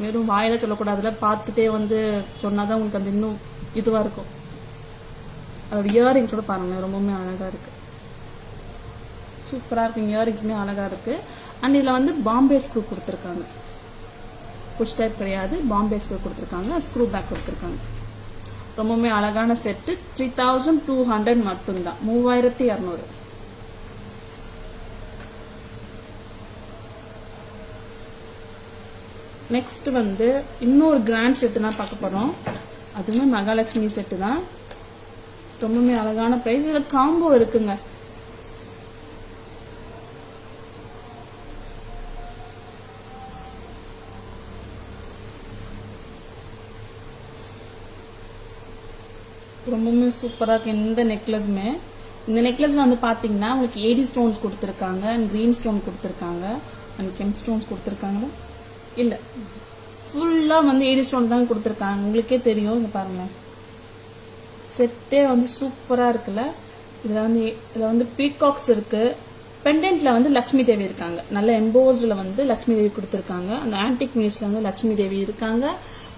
[SPEAKER 1] வெறும் வாயில சொல்லக்கூடாதுல, பார்த்துட்டே வந்து சொன்னாதான் உங்களுக்கு அந்த இன்னும் இதுவாக இருக்கும். அதோட இயரிங்ஸோட பாருங்க, ரொம்பவுமே அழகாக இருக்கு. சூப்பராக இருக்கு. இயரிங்ஸுமே அழகாக இருக்கு. அண்ட் இதில் வந்து பாம்பே ஸ்க்ரூ கொடுத்துருக்காங்க. புஷ் டைப் கிடையாது, பாம்பே ஸ்க்ரூ கொடுத்துருக்காங்க. ஸ்க்ரூ பேக் கொடுத்துருக்காங்க. ரொம்பவுமே அழகான செட்டு. 3200 மட்டும்தான். 3200. நெக்ஸ்ட் வந்து இன்னொரு கிராண்ட் செட்டு தான் பார்க்க போகிறோம். அதுவுமே மகாலட்சுமி செட்டு தான். ரொம்பவுமே அழகான ப்ரைஸ். இதில் காம்போ இருக்குங்க. ரொம்பவுமே சூப்பராக இருக்கு இந்த நெக்லஸுமே. இந்த நெக்லஸில் வந்து பார்த்தீங்கன்னா உங்களுக்கு ஏடி ஸ்டோன்ஸ் கொடுத்துருக்காங்க. அண்ட் க்ரீன் ஸ்டோன் கொடுத்துருக்காங்க. அண்ட் கெம் ஸ்டோன்ஸ் கொடுத்துருக்காங்களா? இல்லை, ஃபுல்லாக வந்து ஏடி ஸ்டோன் தான் கொடுத்துருக்காங்க. உங்களுக்கே தெரியும். இங்கே பாருங்களேன், செட்டே வந்து சூப்பராக இருக்குல்ல. இதில் வந்து பீகாக்ஸ் இருக்குது. பெண்டென்ட்டில் வந்து லக்ஷ்மி தேவி இருக்காங்க. நல்ல எம்போஸ்டில் வந்து லக்ஷ்மி தேவி கொடுத்துருக்காங்க. அந்த ஆன்டிக் மினிஸில் வந்து லக்ஷ்மி தேவி இருக்காங்க.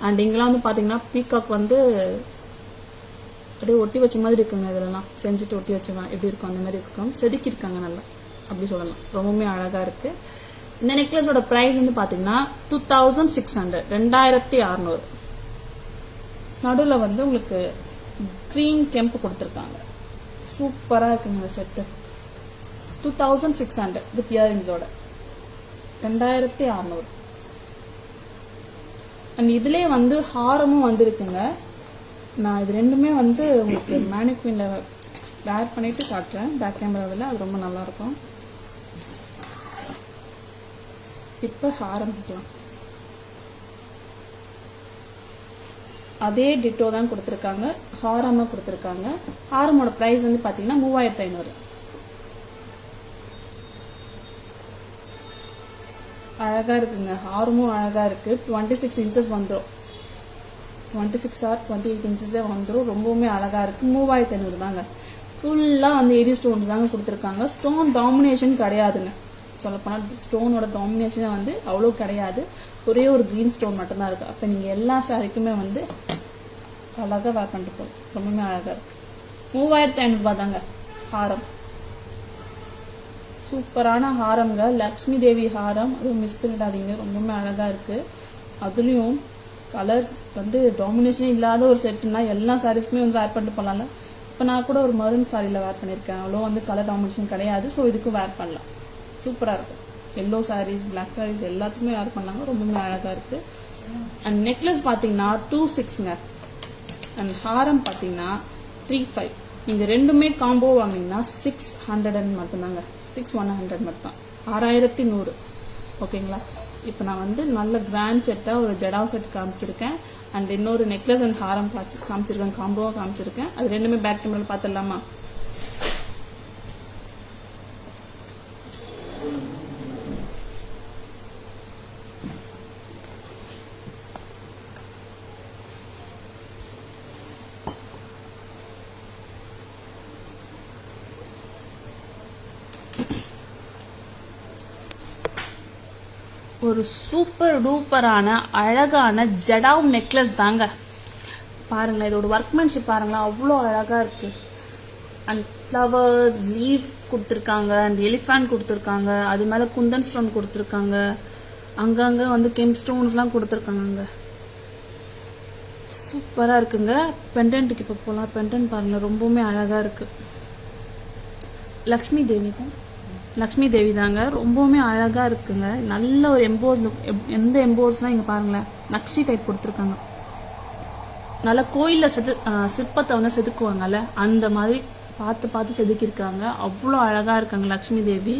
[SPEAKER 1] அண்ட் இங்கெல்லாம் வந்து பார்த்தீங்கன்னா பீகாக் வந்து அப்படியே ஒட்டி வச்ச மாதிரி இருக்குங்க. இதெல்லாம் செஞ்சுட்டு ஒட்டி வச்சவன் எப்படி இருக்கும் அந்த மாதிரி இருக்கும். செதுக்கியிருக்காங்க நல்லா, அப்படி சொல்லலாம். ரொம்பவுமே அழகாக இருக்குது. இந்த நெக்லஸோட ப்ரைஸ் வந்து பார்த்தீங்கன்னா 2600. 2600. நடுவில் வந்து உங்களுக்கு க்ரீன் கெம்பு கொடுத்துருக்காங்க. சூப்பராக இருக்குங்க இந்த செட்டு. 2600 வித் இயரிங்ஸோட 2600. அண்ட் இதுலேயே வந்து ஹாரமும் வந்துருக்குங்க. நான் இது ரெண்டுமே வந்து உங்களுக்கு மேனிக்வினில் வேர் பண்ணிட்டு காட்டுறேன் பேக் கேமராவில். அது ரொம்ப நல்லாயிருக்கும். இப்போ ஹாரம் பார்க்கலாம். அதே டிட்டோ தான் கொடுத்துருக்காங்க. ஹாரமாக கொடுத்துருக்காங்க. ஹாரமோட ப்ரைஸ் வந்து பார்த்தீங்கன்னா 3500. அழகாக இருக்குங்க. ஹாரமும் அழகாக இருக்குது. 26 இன்ச்சஸ் வந்துடும். 26 or 28 இன்ச்சஸே வந்துடும். ரொம்பவுமே அழகாக இருக்குது. 3500 தாங்க. ஃபுல்லாக வந்து ஏடி ஸ்டோன்ஸ் தாங்க கொடுத்துருக்காங்க. ஸ்டோன் டாமினேஷன் கிடையாதுங்க. சொல்லப்போனால் ஸ்டோனோட டாமினேஷனே வந்து அவ்வளோ கிடையாது. ஒரே ஒரு க்ரீன் ஸ்டோன் மட்டும்தான் இருக்குது. அப்போ நீங்கள் எல்லா சாரிக்குமே வந்து அழகாக வேர் பண்ணிட்டு போகும். ரொம்பவுமே அழகாக இருக்குது. 3500 தாங்க ஹாரம். சூப்பரான ஹாரம்ங்க, லக்ஷ்மி தேவி ஹாரம். அதுவும் மிஸ் பண்ணிடாதீங்க, ரொம்பவுமே அழகா இருக்கு. அதுலேயும் கலர்ஸ் வந்து டாமினேஷன் இல்லாத ஒரு செட்டுனா எல்லா சாரீஸ்க்குமே வந்து வேர் பண்ணிட்டு போகலாம்ல. இப்போ நான் கூட ஒரு மரூன் சாரியில் வேர் பண்ணியிருக்கேன், அவ்வளோ வந்து கலர் டாமினேஷன் கிடையாது. ஸோ இதுக்கு வேர் பண்ணலாம், சூப்பராக இருக்கும். எல்லோ சாரீஸ், பிளாக் சாரீஸ் எல்லாத்துக்குமே வேர் பண்ணாங்க, ரொம்பவுமே அழகாக இருக்குது. அண்ட் நெக்லஸ் பார்த்தீங்கன்னா 26ங்க. அண்ட் ஹாரம் பார்த்தீங்கன்னா 35. நீங்கள் ரெண்டுமே காம்போ வாங்கினீங்கன்னா 600 மட்டும்தாங்க, 6100 மட்டும், 6100. ஓகேங்களா? இப்போ நான் வந்து நல்ல கிராண்ட் செட்டாக ஒரு ஜடாவ் செட் காமிச்சிருக்கேன். அண்ட் இன்னொரு நெக்லஸ் அண்ட் ஹாரம் காமிச்சிருக்கேன், காம்போவாக காமிச்சிருக்கேன். அது ரெண்டுமே பேக் கேமராவில் பார்த்துடலாமா? ஒரு சூப்பர் டூப்பரான அழகான ஜடாவ் நெக்லஸ் தாங்க. பாருங்களேன், இதோட ஒர்க்மேன்ஷிப் பாருங்களேன், அவ்வளோ அழகாக இருக்குது. அண்ட் ஃப்ளவர்ஸ், லீஃப் கொடுத்துருக்காங்க, அண்ட் எலிஃபேண்ட் கொடுத்துருக்காங்க, அது மேலே குந்தன் ஸ்டோன் கொடுத்துருக்காங்க, அங்கங்கே வந்து கெம் ஸ்டோன்ஸ்லாம் கொடுத்துருக்காங்க. சூப்பராக இருக்குங்க. பெண்டன்ட்டுக்கு இப்போ போகலாம். பெண்டன்ட் பாருங்கள், ரொம்பவுமே அழகாக இருக்குது. லக்ஷ்மி தேவி தாங்க, ரொம்பவுமே அழகாக இருக்குங்க. நல்ல ஒரு எம்போஸ் லுக். எந்த எம்போஸ்லாம் இங்கே பாருங்களேன், நக்ஷி டைப் கொடுத்துருக்காங்க. நல்லா கோயிலில் சிற்பத்தை வந்து செதுக்குவாங்கல்ல, அந்த மாதிரி பார்த்து செதுக்கியிருக்காங்க. அவ்வளோ அழகாக இருக்காங்க லக்ஷ்மி தேவி,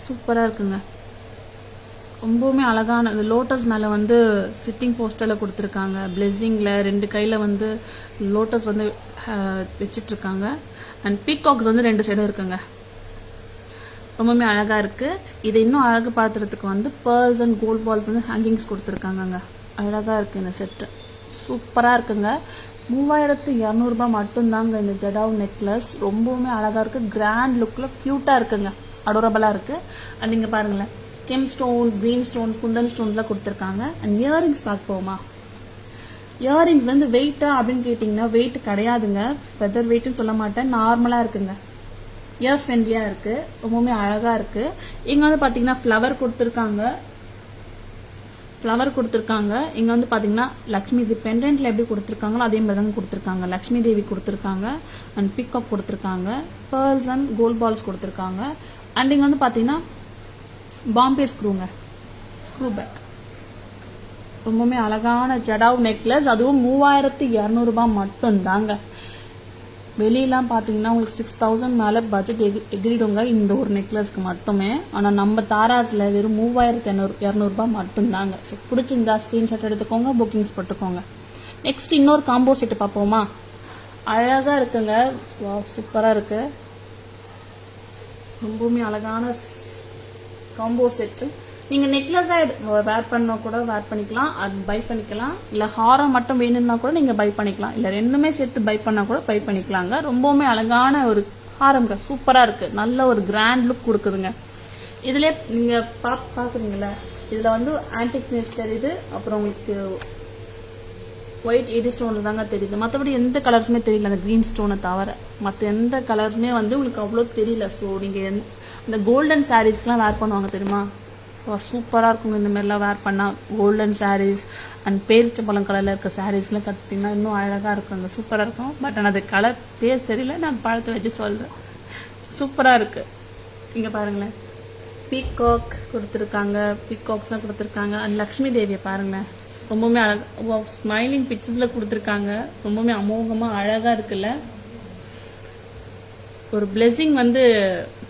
[SPEAKER 1] சூப்பராக இருக்குங்க. ரொம்பவுமே அழகான இந்த லோட்டஸ் மேலே வந்து சிட்டிங் போஸ்டரில் கொடுத்துருக்காங்க. பிளெஸ்ஸிங்கில் 2 கையில் வந்து லோட்டஸ் வந்து வச்சிட்ருக்காங்க. அண்ட் பீகாக்ஸ் வந்து 2 சைடும் இருக்குங்க. ரொம்பவுமே அழகாக இருக்குது. இதை இன்னும் அழகு பார்த்துறதுக்கு வந்து பேர்ல்ஸ் அண்ட் கோல்ட் பால்ஸ் வந்து ஹேங்கிங்ஸ் கொடுத்துருக்காங்கங்க. அழகாக இருக்குது இந்த செட்டு, சூப்பராக இருக்குங்க. 3200 மட்டும்தாங்க இந்த ஜடாவ் நெக்லஸ். ரொம்பவுமே அழகாக இருக்குது, கிராண்ட் லுக்கில் க்யூட்டாக இருக்குங்க, அடோரபலாக இருக்குது. அண்ட் நீங்கள் பாருங்களேன், kemp stones, green stones, kundan ஸ்டோன்ஸ்லாம் கொடுத்துருக்காங்க. அண்ட் இயரிங்ஸ் பார்க்க போமா? இயரிங்ஸ் வந்து வெயிட்டா அப்படின்னு கேட்டிங்கன்னா வெயிட் கிடையாதுங்க, ஃபெதர் வெயிட்னு சொல்ல மாட்டேன், நார்மலாக இருக்குங்க. இயர் ஃப்ரெண்ட்லியாக இருக்குது, ரொம்பவுமே அழகாக இருக்குது. இங்கே வந்து பார்த்தீங்கன்னா ஃப்ளவர் கொடுத்துருக்காங்க. இங்கே வந்து பார்த்தீங்கன்னா லக்ஷ்மி தேவி பெண்டன்ட்டில் எப்படி கொடுத்துருக்காங்களோ அதே மாதிரி தாங்க கொடுத்துருக்காங்க. லக்ஷ்மி தேவி கொடுத்துருக்காங்க, அண்ட் பிக்காக் கொடுத்துருக்காங்க, பேர்ல்ஸ் அண்ட் கோல்ட் பால்ஸ் கொடுத்துருக்காங்க. அண்ட் இங்கே வந்து பார்த்தீங்கன்னா பாம்பே ஸ்க்ரூ பேக். ரொம்பவுமே அழகான ஜடாவ் நெக்லஸ், அதுவும் 3200 மட்டும்தாங்க. வெளியெல்லாம் பார்த்தீங்கன்னா உங்களுக்கு 6000 மேலே பட்ஜெட் எகிரிடுங்க இந்த ஒரு நெக்லஸ்க்கு மட்டுமே. ஆனால் நம்ம தாராஸில் வெறும் 3200 மட்டும்தாங்க. ஸோ பிடிச்சிருந்தா ஸ்க்ரீன்ஷாட் எடுத்துக்கோங்க, புக்கிங்ஸ் போட்டுக்கோங்க. நெக்ஸ்ட் இன்னொரு காம்போ செட்டு பார்ப்போமா? அழகாக இருக்குங்க, சூப்பராக இருக்குது. ரொம்பவுமே அழகான காம்போ செட்டு. நீங்கள் நெக்லஸாக வேர் பண்ணால் கூட வேர் பண்ணிக்கலாம், அது பை பண்ணிக்கலாம். இல்லை ஹாரம் மட்டும் வேணும்னா கூட நீங்கள் பை பண்ணிக்கலாம். இல்லை ரெண்டுமே சேர்த்து பை பண்ணால் கூட பை பண்ணிக்கலாங்க. ரொம்பவுமே அழகான ஒரு ஹாரம்ங்க, சூப்பராக இருக்குது. நல்ல ஒரு கிராண்ட் லுக் கொடுக்குதுங்க. இதிலே நீங்கள் பார்க்குறீங்களா, இதில் வந்து ஆன்டிக் ஃபினிஷ் தெரியுது, அப்புறம் உங்களுக்கு ஒயிட் 80 ஸ்டோன் தாங்க தெரியுது. மற்றபடி எந்த கலர்ஸுமே தெரியல, அந்த க்ரீன் ஸ்டோனை தவிர மற்ற எந்த கலர்ஸுமே வந்து உங்களுக்கு அவ்வளோ தெரியல. ஸோ நீங்கள் இந்த கோல்டன் சாரீஸ்லாம் வேர் பண்ணுவாங்க தெரியுமா, சூப்பராக இருக்குங்க. இந்த மாதிரிலாம் வேர் பண்ணால் கோல்டன் சாரீஸ் அண்ட் பேரிச்சம்பழம் கலரில் இருக்க சாரீஸ்லாம் கட்டிங்கன்னா இன்னும் அழகாக இருக்குங்க, சூப்பராக இருக்கும். பட் ஆனால் அது கலர் பேர் தெரியல, நான் பழத்தை வச்சு சொல்கிறேன். சூப்பராக இருக்குது. இங்கே பாருங்களேன், பீகாக் கொடுத்துருக்காங்க, பீகாக்ஸ்லாம் கொடுத்துருக்காங்க. அண்ட் லக்ஷ்மி தேவியை பாருங்களேன், ரொம்பவுமே அழகாக ஸ்மைலிங் பிக்சர்ஸில் கொடுத்துருக்காங்க. ரொம்பவுமே அமோகமாக அழகாக இருக்குல்ல. ஒரு பிளெஸிங் வந்து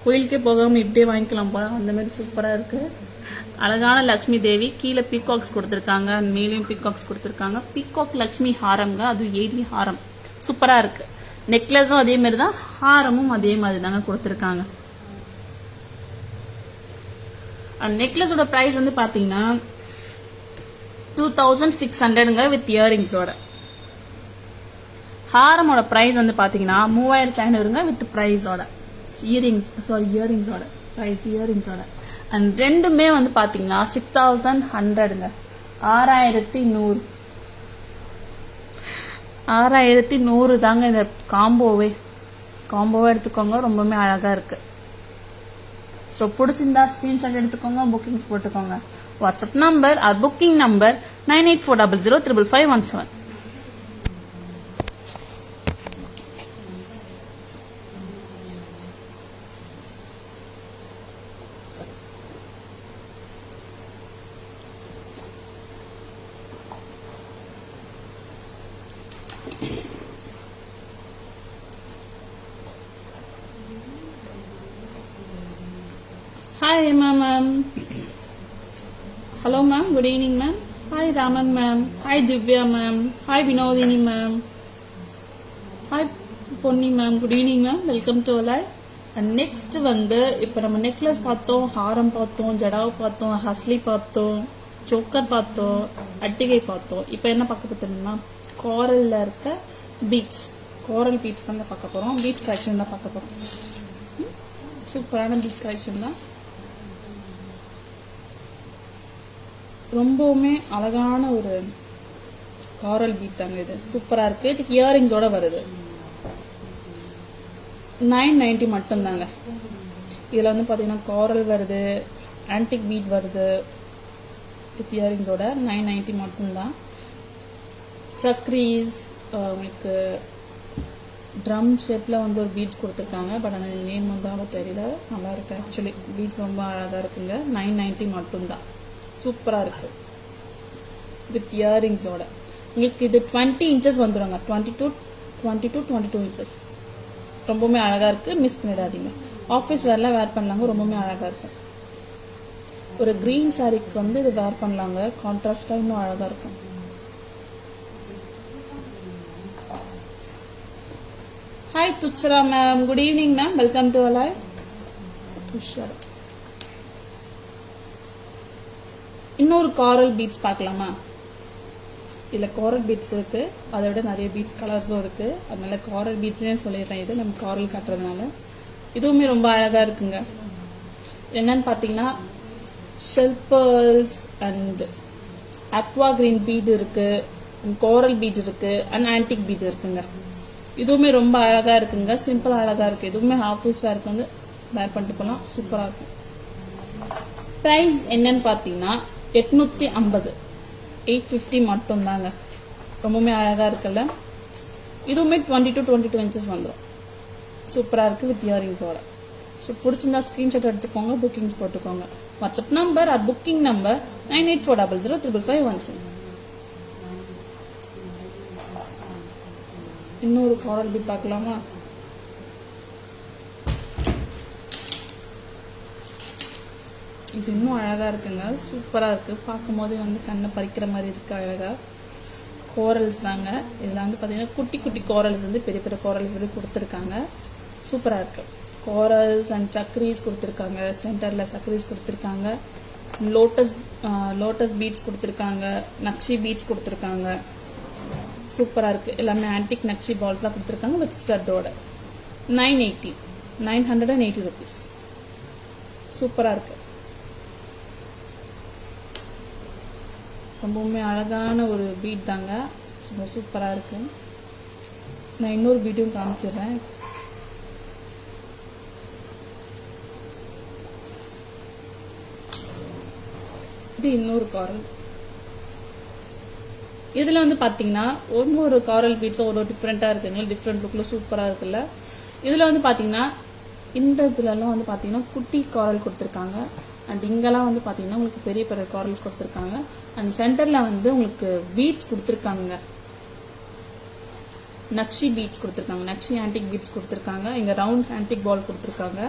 [SPEAKER 1] கோயிலுக்கே போகாமல் இப்படியே வாங்கிக்கலாம் போல, அந்த மாதிரி சூப்பராக இருக்குது. அழகான லக்ஷ்மி தேவி, கீழே பீகாக்ஸ் கொடுத்துருக்காங்க, மேலேயும் பீகாக்ஸ் கொடுத்துருக்காங்க. பீகாக் லக்ஷ்மி ஹாரம்ங்க, அது 80 ஹாரம், சூப்பராக இருக்குது. நெக்லஸும் அதே மாதிரி தான், ஹாரமும் அதே மாதிரி தாங்க கொடுத்துருக்காங்க. நெக்லஸோட ப்ரைஸ் வந்து பார்த்தீங்கன்னா 2600ங்க வித் இயரிங்ஸோட. ஹாரமோட ப்ரைஸ் வந்து பார்த்தீங்கன்னா 3500ங்க வித் ப்ரைஸோட, இயரிங்ஸோட ப்ரைஸ் இயரிங்ஸோட. அண்ட் ரெண்டுமே வந்து பார்த்தீங்கன்னா 6100ங்க, 6100 தாங்க இந்த காம்போவே எடுத்துக்கோங்க. ரொம்பவுமே அழகாக இருக்குது. ஸோ பிடிச்சிருந்தா ஸ்க்ரீன்ஷாட் எடுத்துக்கோங்க, புக்கிங்ஸ் போட்டுக்கோங்க. WhatsApp number or booking number 9840055517. Hi Emma ma'am. Hello ma'am, good evening ma'am. Hi Raman ma'am. Hi Divya ma'am. Hi Vinodini ma'am. Hi Ponni ma'am, good evening ma'am. Welcome to our live. And next வந்து இப்போ நம்ம necklace பார்த்தோம், ஹாரம் பார்த்தோம், ஜடாவை பார்த்தோம், ஹஸ்லி பார்த்தோம், choker பார்த்தோம், அட்டிகை பார்த்தோம். இப்போ என்ன பார்க்க பார்த்தோம்னா கோரலில் இருக்க பீட்ஸ், கோரல் பீட்ஸ் தாங்க பார்க்க போகிறோம். பீட்ஸ் கலெக்ஷன் தான் பார்க்க போகிறோம். சூப்பரான பீட்ஸ் கலெக்ஷன் தான். ரொம்பவுமே அழகான ஒரு காரல் பீட் தாங்க இது. சூப்பராக இருக்குது. இதுக்கு இயரிங்ஸோட வருது. 990 மட்டும்தாங்க. இதில் வந்து பார்த்தீங்கன்னா காரல் வருது, ஆன்டிக் பீட் வருது. வித் இயரிங்ஸோட 990 மட்டும்தான். சக்ரீஸ் உங்களுக்கு ட்ரம் ஷேப்பில் வந்து ஒரு பீட்ஸ் கொடுத்துருக்காங்க. பட் ஆனால் நேம் வந்து தெரியல. நல்லா இருக்கு. ஆக்சுவலி பீட்ஸ் ரொம்ப அழகாக இருக்குங்க. 990 மட்டும்தான். சூப்பராக இருக்குது. வித் இயரிங்ஸோட உங்களுக்கு இது 20 இன்ச்சஸ் வந்துடுங்க. 22 இன்ச்சஸ். ரொம்பவுமே அழகாக இருக்குது. மிஸ் பண்ணிடாதீங்க. ஆஃபீஸ் வேர்லாம் வேர் பண்ணலாங்க. ரொம்பவுமே அழகாக இருக்கும். ஒரு க்ரீன் சாரிக்கு வந்து இது வேர் பண்ணலாங்க. கான்ட்ராஸ்டாக இன்னும் அழகாக இருக்கும். Hi Thushara ma'am, good evening ma'am. Welcome to அலாய். துஷரா இன்னொரு காரல் பீட்ஸ் பார்க்கலாமா? இதில் காரல் பீட்ஸ் இருக்குது. அதை விட நிறைய பீட்ஸ் கலர்ஸும் இருக்குது. அதனால காரல் பீட்ஸ்னே சொல்லிடுறேன். இது நம்ம காரல் காட்டுறதுனால இதுவுமே ரொம்ப அழகாக இருக்குங்க. என்னன்னு பார்த்தீங்கன்னா ஷெல்பர்ஸ் அண்ட் அக்வா கிரீன் பீட் இருக்குது, கோரல் பீட் இருக்குது, அண்ட் ஆன்டிக் பீட் இருக்குங்க. இதுவுமே ரொம்ப அழகாக இருக்குங்க. சிம்பிளாக அழகாக இருக்குது. இதுவுமே ஆஃபீஸ் வேருக்கு வந்து வேர் பண்ணிட்டு போகலாம். சூப்பராக இருக்கும். ப்ரைஸ் என்னன்னு பார்த்தீங்கன்னா 850, 850 மட்டும்தாங்க. ரொம்பவுமே அழகாக இருக்குல்ல. இதுவுமே 22 இன்ச்சஸ் வந்துடும். சூப்பராக இருக்குது வித் இயரிங்ஸோட. ஸோ பிடிச்சிருந்தா ஸ்க்ரீன்ஷாட் எடுத்துக்கோங்க, புக்கிங்ஸ் போட்டுக்கோங்க. WhatsApp number or booking number 9840055517. இன்னொரு காரல் பீட் பார்க்கலாமா? இது இன்னும் அழகாக இருக்குங்க. சூப்பராக இருக்குது. பார்க்கும் போதே வந்து கண்ணை பறிக்கிற மாதிரி இருக்குது. அழகாக கோரல்ஸ் தாங்க. இதில் வந்து பார்த்தீங்கன்னா குட்டி குட்டி கோரல்ஸ் வந்து பெரிய பெரிய கோரல்ஸ் வந்து கொடுத்துருக்காங்க. சூப்பராக இருக்குது. கோரல்ஸ் அண்ட் சக்ரீஸ் கொடுத்துருக்காங்க. சென்டரில் சக்ரீஸ் கொடுத்துருக்காங்க. லோட்டஸ் பீட்ஸ் கொடுத்துருக்காங்க. நக்ஷி பீட்ஸ் கொடுத்துருக்காங்க. சூப்பராக இருக்குது. எல்லாமே ஆன்டிக் நக்ஷி பால்ஸ்லாம் கொடுத்துருக்காங்க வித் ஸ்டட்டோட. 980 rupees. சூப்பராக இருக்குது. ரொம்பவுமே அழகான ஒரு பீட் தாங்க. சூப்பராக இருக்கு. நான் இன்னொரு பீட்டும் காமிச்சிடுறேன். இது இன்னொரு காரல். இதில் வந்து பார்த்தீங்கன்னா ஒவ்வொரு காரல் பீட்ஸும் ஒரு டிஃப்ரெண்ட்டாக இருக்குங்க. டிஃப்ரெண்ட் லுக்கில் சூப்பராக இருக்குல்ல. இதில் வந்து பார்த்தீங்கன்னா இந்த இதுலலாம் வந்து பார்த்தீங்கன்னா குட்டி காரல் கொடுத்துருக்காங்க. அண்ட் இங்கெல்லாம் வந்து பார்த்தீங்கன்னா உங்களுக்கு பெரிய பெரிய காரல்ஸ் கொடுத்துருக்காங்க. அண்ட் சென்டரில் வந்து உங்களுக்கு பீட்ஸ் கொடுத்துருக்காங்க. நக்ஷி பீட்ஸ் கொடுத்துருக்காங்க. நக்ஷி ஆன்டிக் பீட்ஸ் கொடுத்துருக்காங்க. இங்கே ரவுண்ட் ஆன்டிக் பால் கொடுத்துருக்காங்க.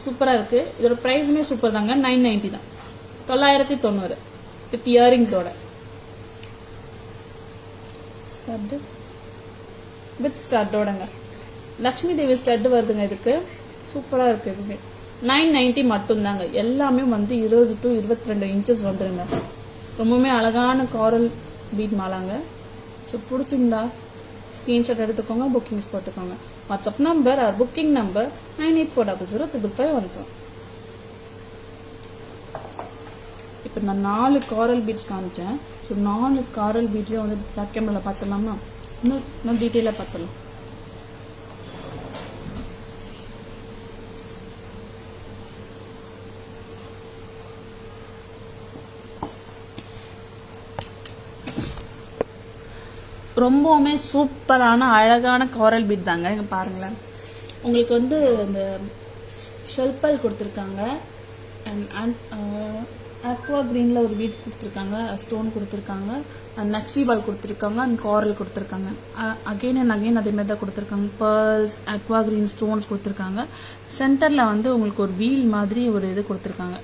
[SPEAKER 1] சூப்பராக இருக்குது. இதோட ப்ரைஸுமே சூப்பர் தாங்க. 990 தான். 990 வித் இயரிங்ஸோட. ஸ்டட்டு வித் ஸ்டட்டோடங்க. லக்ஷ்மி தேவி ஸ்டட்டு வருதுங்க. இதுக்கு சூப்பராக இருக்குது. எதுவுமே 990 மட்டும்தாங்க. எல்லாமே வந்து 20 to 22 இன்ச்சஸ் வந்துடுங்க. ரொம்பவுமே அழகான காரல் பீட் மாலாங்க. ஸோ பிடிச்சிருந்தா ஸ்க்ரீன்ஷாட் எடுத்துக்கோங்க, புக்கிங்ஸ் போட்டுக்கோங்க. WhatsApp number or booking number 9840055517. இப்போ நான் 4 காரல் பீட்ஸ் காமிச்சேன். ஸோ 4 காரல் பீட்ஸே வந்து பேக் கேமராவில் பார்த்துடலாமா? இன்னும் டீட்டெயிலாக பார்த்துடலாம். ரொம்பவுமே சூப்பரான அழகான காரல் பீட் தாங்க. இங்கே பாருங்களேன், உங்களுக்கு வந்து இந்த ஷெல்பல் கொடுத்துருக்காங்க, அண்ட் ஆக்வா கிரீனில் ஒரு பீட் கொடுத்துருக்காங்க, ஸ்டோன் கொடுத்துருக்காங்க, அண்ட் நக்ஷி பால் கொடுத்துருக்காங்க, அண்ட் காரல் கொடுத்துருக்காங்க. அகெயின் அண்ட் அகெயின் அதேமாதிரி தான் கொடுத்துருக்காங்க. பேர்ல்ஸ், ஆக்வா கிரீன் ஸ்டோன்ஸ் கொடுத்துருக்காங்க. சென்டரில் வந்து உங்களுக்கு ஒரு வீல் மாதிரி ஒரு இது கொடுத்துருக்காங்க,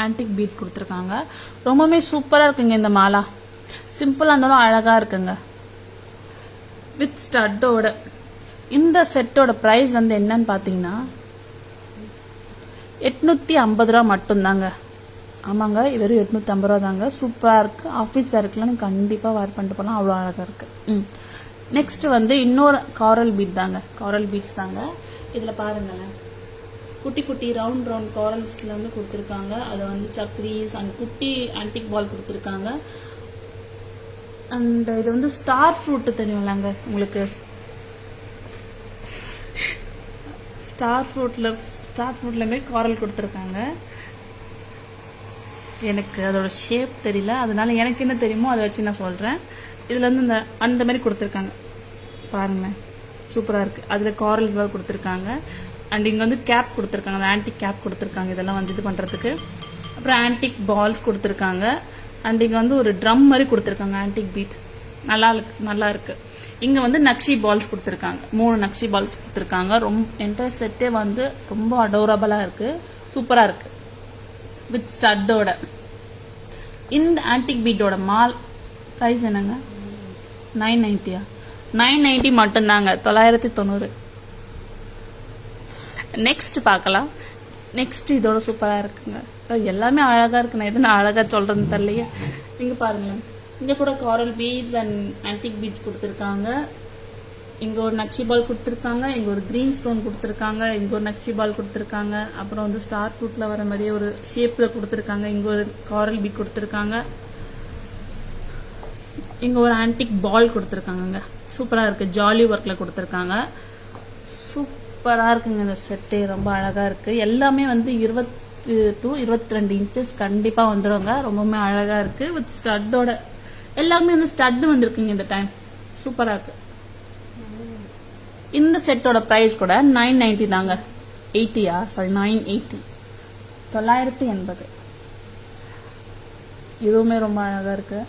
[SPEAKER 1] ஆன்டிக் பீட்ஸ் கொடுத்துருக்காங்க. ரொம்பவுமே சூப்பராக இருக்குங்க இந்த மாலா. சிம்பிளாக இருந்தாலும் அழகாக இருக்குங்க, வித் ஸ்டட்டோட. இந்த செட்டோட ப்ரைஸ் வந்து என்னன்னு பார்த்தீங்கன்னா 850 ரூபா மட்டும்தாங்க. ஆமாங்க, வெறும் 850 ரூபா தாங்க. சூப்பராக இருக்குது. ஆஃபீஸ் வேர்க்கெலாம் நீங்கள் கண்டிப்பாக வேர் பண்ணிட்டு போகலாம், அவ்வளோ அழகாக இருக்குது. நெக்ஸ்ட் வந்து இன்னொரு காரல் பீட் தாங்க, காரல் பீட்ஸ் தாங்க. இதில் பாருங்களேன், குட்டி குட்டி ரவுண்ட் ரவுண்ட் காரல்ஸில் வந்து கொடுத்துருக்காங்க. அதை வந்து சக்ரீஸ் அண்ட் குட்டி ஆன்டிக் பால் கொடுத்துருக்காங்க. அண்ட் இது வந்து ஸ்டார் ஃப்ரூட்டு தெரியும்லாங்க உங்களுக்கு. ஸ்டார் ஃப்ரூட்லேயுமே காரல் கொடுத்துருக்காங்க. எனக்கு அதோட ஷேப் தெரியல, அதனால எனக்கு என்ன தெரியுமோ அதை வச்சு நான் சொல்கிறேன். இதில் வந்து அந்த மாதிரி கொடுத்துருக்காங்க பாருங்களேன், சூப்பராக இருக்குது. அதில் காரல்ஸ் தான் கொடுத்துருக்காங்க. அண்ட் இங்கே வந்து கேப் கொடுத்துருக்காங்க, அந்த ஆன்டிக் கேப் கொடுத்துருக்காங்க இதெல்லாம் வந்து இது பண்ணுறதுக்கு. அப்புறம் ஆன்டிக் பால்ஸ் கொடுத்துருக்காங்க. அண்ட் இங்கே வந்து ஒரு ட்ரம் மாதிரி கொடுத்துருக்காங்க, ஆன்டிக் பீட். நல்லா இருக்குது. இங்கே வந்து நக்ஷி பால்ஸ் கொடுத்துருக்காங்க, 3 நக்ஷி பால்ஸ் கொடுத்துருக்காங்க. என்டையர் செட்டே வந்து ரொம்ப அடோரபுளாக இருக்குது, சூப்பராக இருக்குது, வித் ஸ்டட்டோட. இந்த ஆன்டிக் பீட்டோட மால் ப்ரைஸ் என்னங்க? 990. 990 மட்டும்தாங்க, 990. நெக்ஸ்ட் பார்க்கலாம். நெக்ஸ்ட் இதோட சூப்பராக இருக்குங்க. எல்லாமே அழகாக இருக்கு, நான் எதுவும் அழகாக சொல்கிறேன்னு தெரியலையே. இங்கே பாருங்களேன், இங்கே கூட காரல் பீட்ஸ் அண்ட் ஆன்டிக் பீட்ஸ் கொடுத்துருக்காங்க. இங்கே ஒரு நக்ஷி பால் கொடுத்துருக்காங்க, இங்கே ஒரு க்ரீன் ஸ்டோன் கொடுத்துருக்காங்க, இங்கே ஒரு நக்ஷி பால் கொடுத்துருக்காங்க. அப்புறம் வந்து ஸ்டார் ஃப்ரூட்டில் வர மாதிரியே ஒரு ஷேப்பில் கொடுத்துருக்காங்க. இங்கே ஒரு காரல் பீட் கொடுத்துருக்காங்க. இங்கே ஒரு ஆன்டிக் பால் கொடுத்துருக்காங்க. சூப்பராக இருக்குது, ஜாலி ஒர்க்கில் கொடுத்துருக்காங்க. சூப்பராக இருக்குங்க இந்த செட்டே, ரொம்ப அழகாக இருக்குது. எல்லாமே வந்து 20 to 22 இன்ச்சஸ் கண்டிப்பாக வந்துடுங்க. ரொம்பவுமே அழகாக இருக்குது, வித் ஸ்டட்டோட. எல்லாமே வந்து ஸ்டட்டு வந்துருக்குங்க இந்த டைம், சூப்பராக இருக்குது. இந்த செட்டோட ப்ரைஸ் கூட 990 தாங்க. 980. 980. இதுவுமே ரொம்ப அழகாக இருக்குது.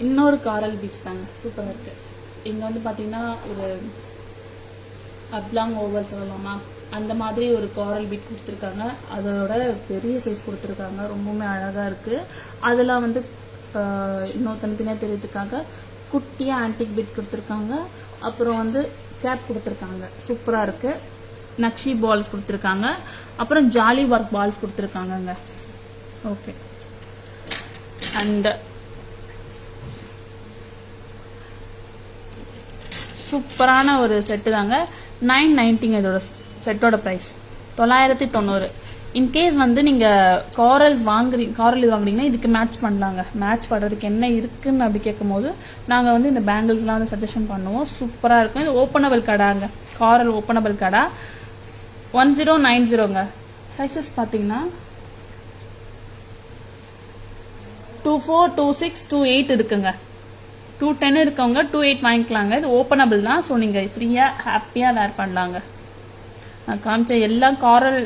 [SPEAKER 1] இன்னொரு காரல் பீட்ஸ் தாங்க, சூப்பராக இருக்குது. இங்கே வந்து பார்த்தீங்கன்னா ஒரு அப்லாங் ஓவல் சொல்லலாமா, அந்த மாதிரி ஒரு காரல் பீட் கொடுத்துருக்காங்க. அதோட பெரிய சைஸ் கொடுத்துருக்காங்க, ரொம்பவுமே அழகாக இருக்குது. அதெல்லாம் வந்து இன்னும் தனித்தனியாக தெரியறதுக்காக குட்டியாக ஆன்டிக் பீட் கொடுத்துருக்காங்க. அப்புறம் வந்து கேப் கொடுத்துருக்காங்க, சூப்பராக இருக்குது. நக்ஷி பால்ஸ் கொடுத்துருக்காங்க. அப்புறம் ஜாலி ஒர்க் பால்ஸ் கொடுத்துருக்காங்கங்க. ஓகே, அண்ட் சூப்பரான ஒரு செட்டு தாங்க. 990 இதோட செட்டோட ப்ரைஸ் 990. இன்கேஸ் வந்து நீங்கள் காரல் இது வாங்குறீங்கன்னா இதுக்கு மேட்ச் பண்ணலாங்க. மேட்ச் பண்ணுறதுக்கு என்ன இருக்குன்னு அப்படி கேட்கும் போது நாங்கள் வந்து இந்த பேங்கிள்ஸ்லாம் வந்து சஜஷன் பண்ணுவோம். சூப்பராக இருக்கும். இது ஓப்பனபிள் கடாங்க, காரல் ஓப்பனபிள் கடா. 1090ங்க. சைஸஸ் பார்த்தீங்கன்னா 24, 26, 28 இருக்குங்க. 210 இருக்கவங்க 28 வாங்கிக்கலாங்க. இது ஓப்பனபிள் தான், ஸோ நீங்கள் ஃப்ரீயாக ஹாப்பியாக வேர் பண்ணலாங்க. நான் காமிச்ச எல்லா காரல்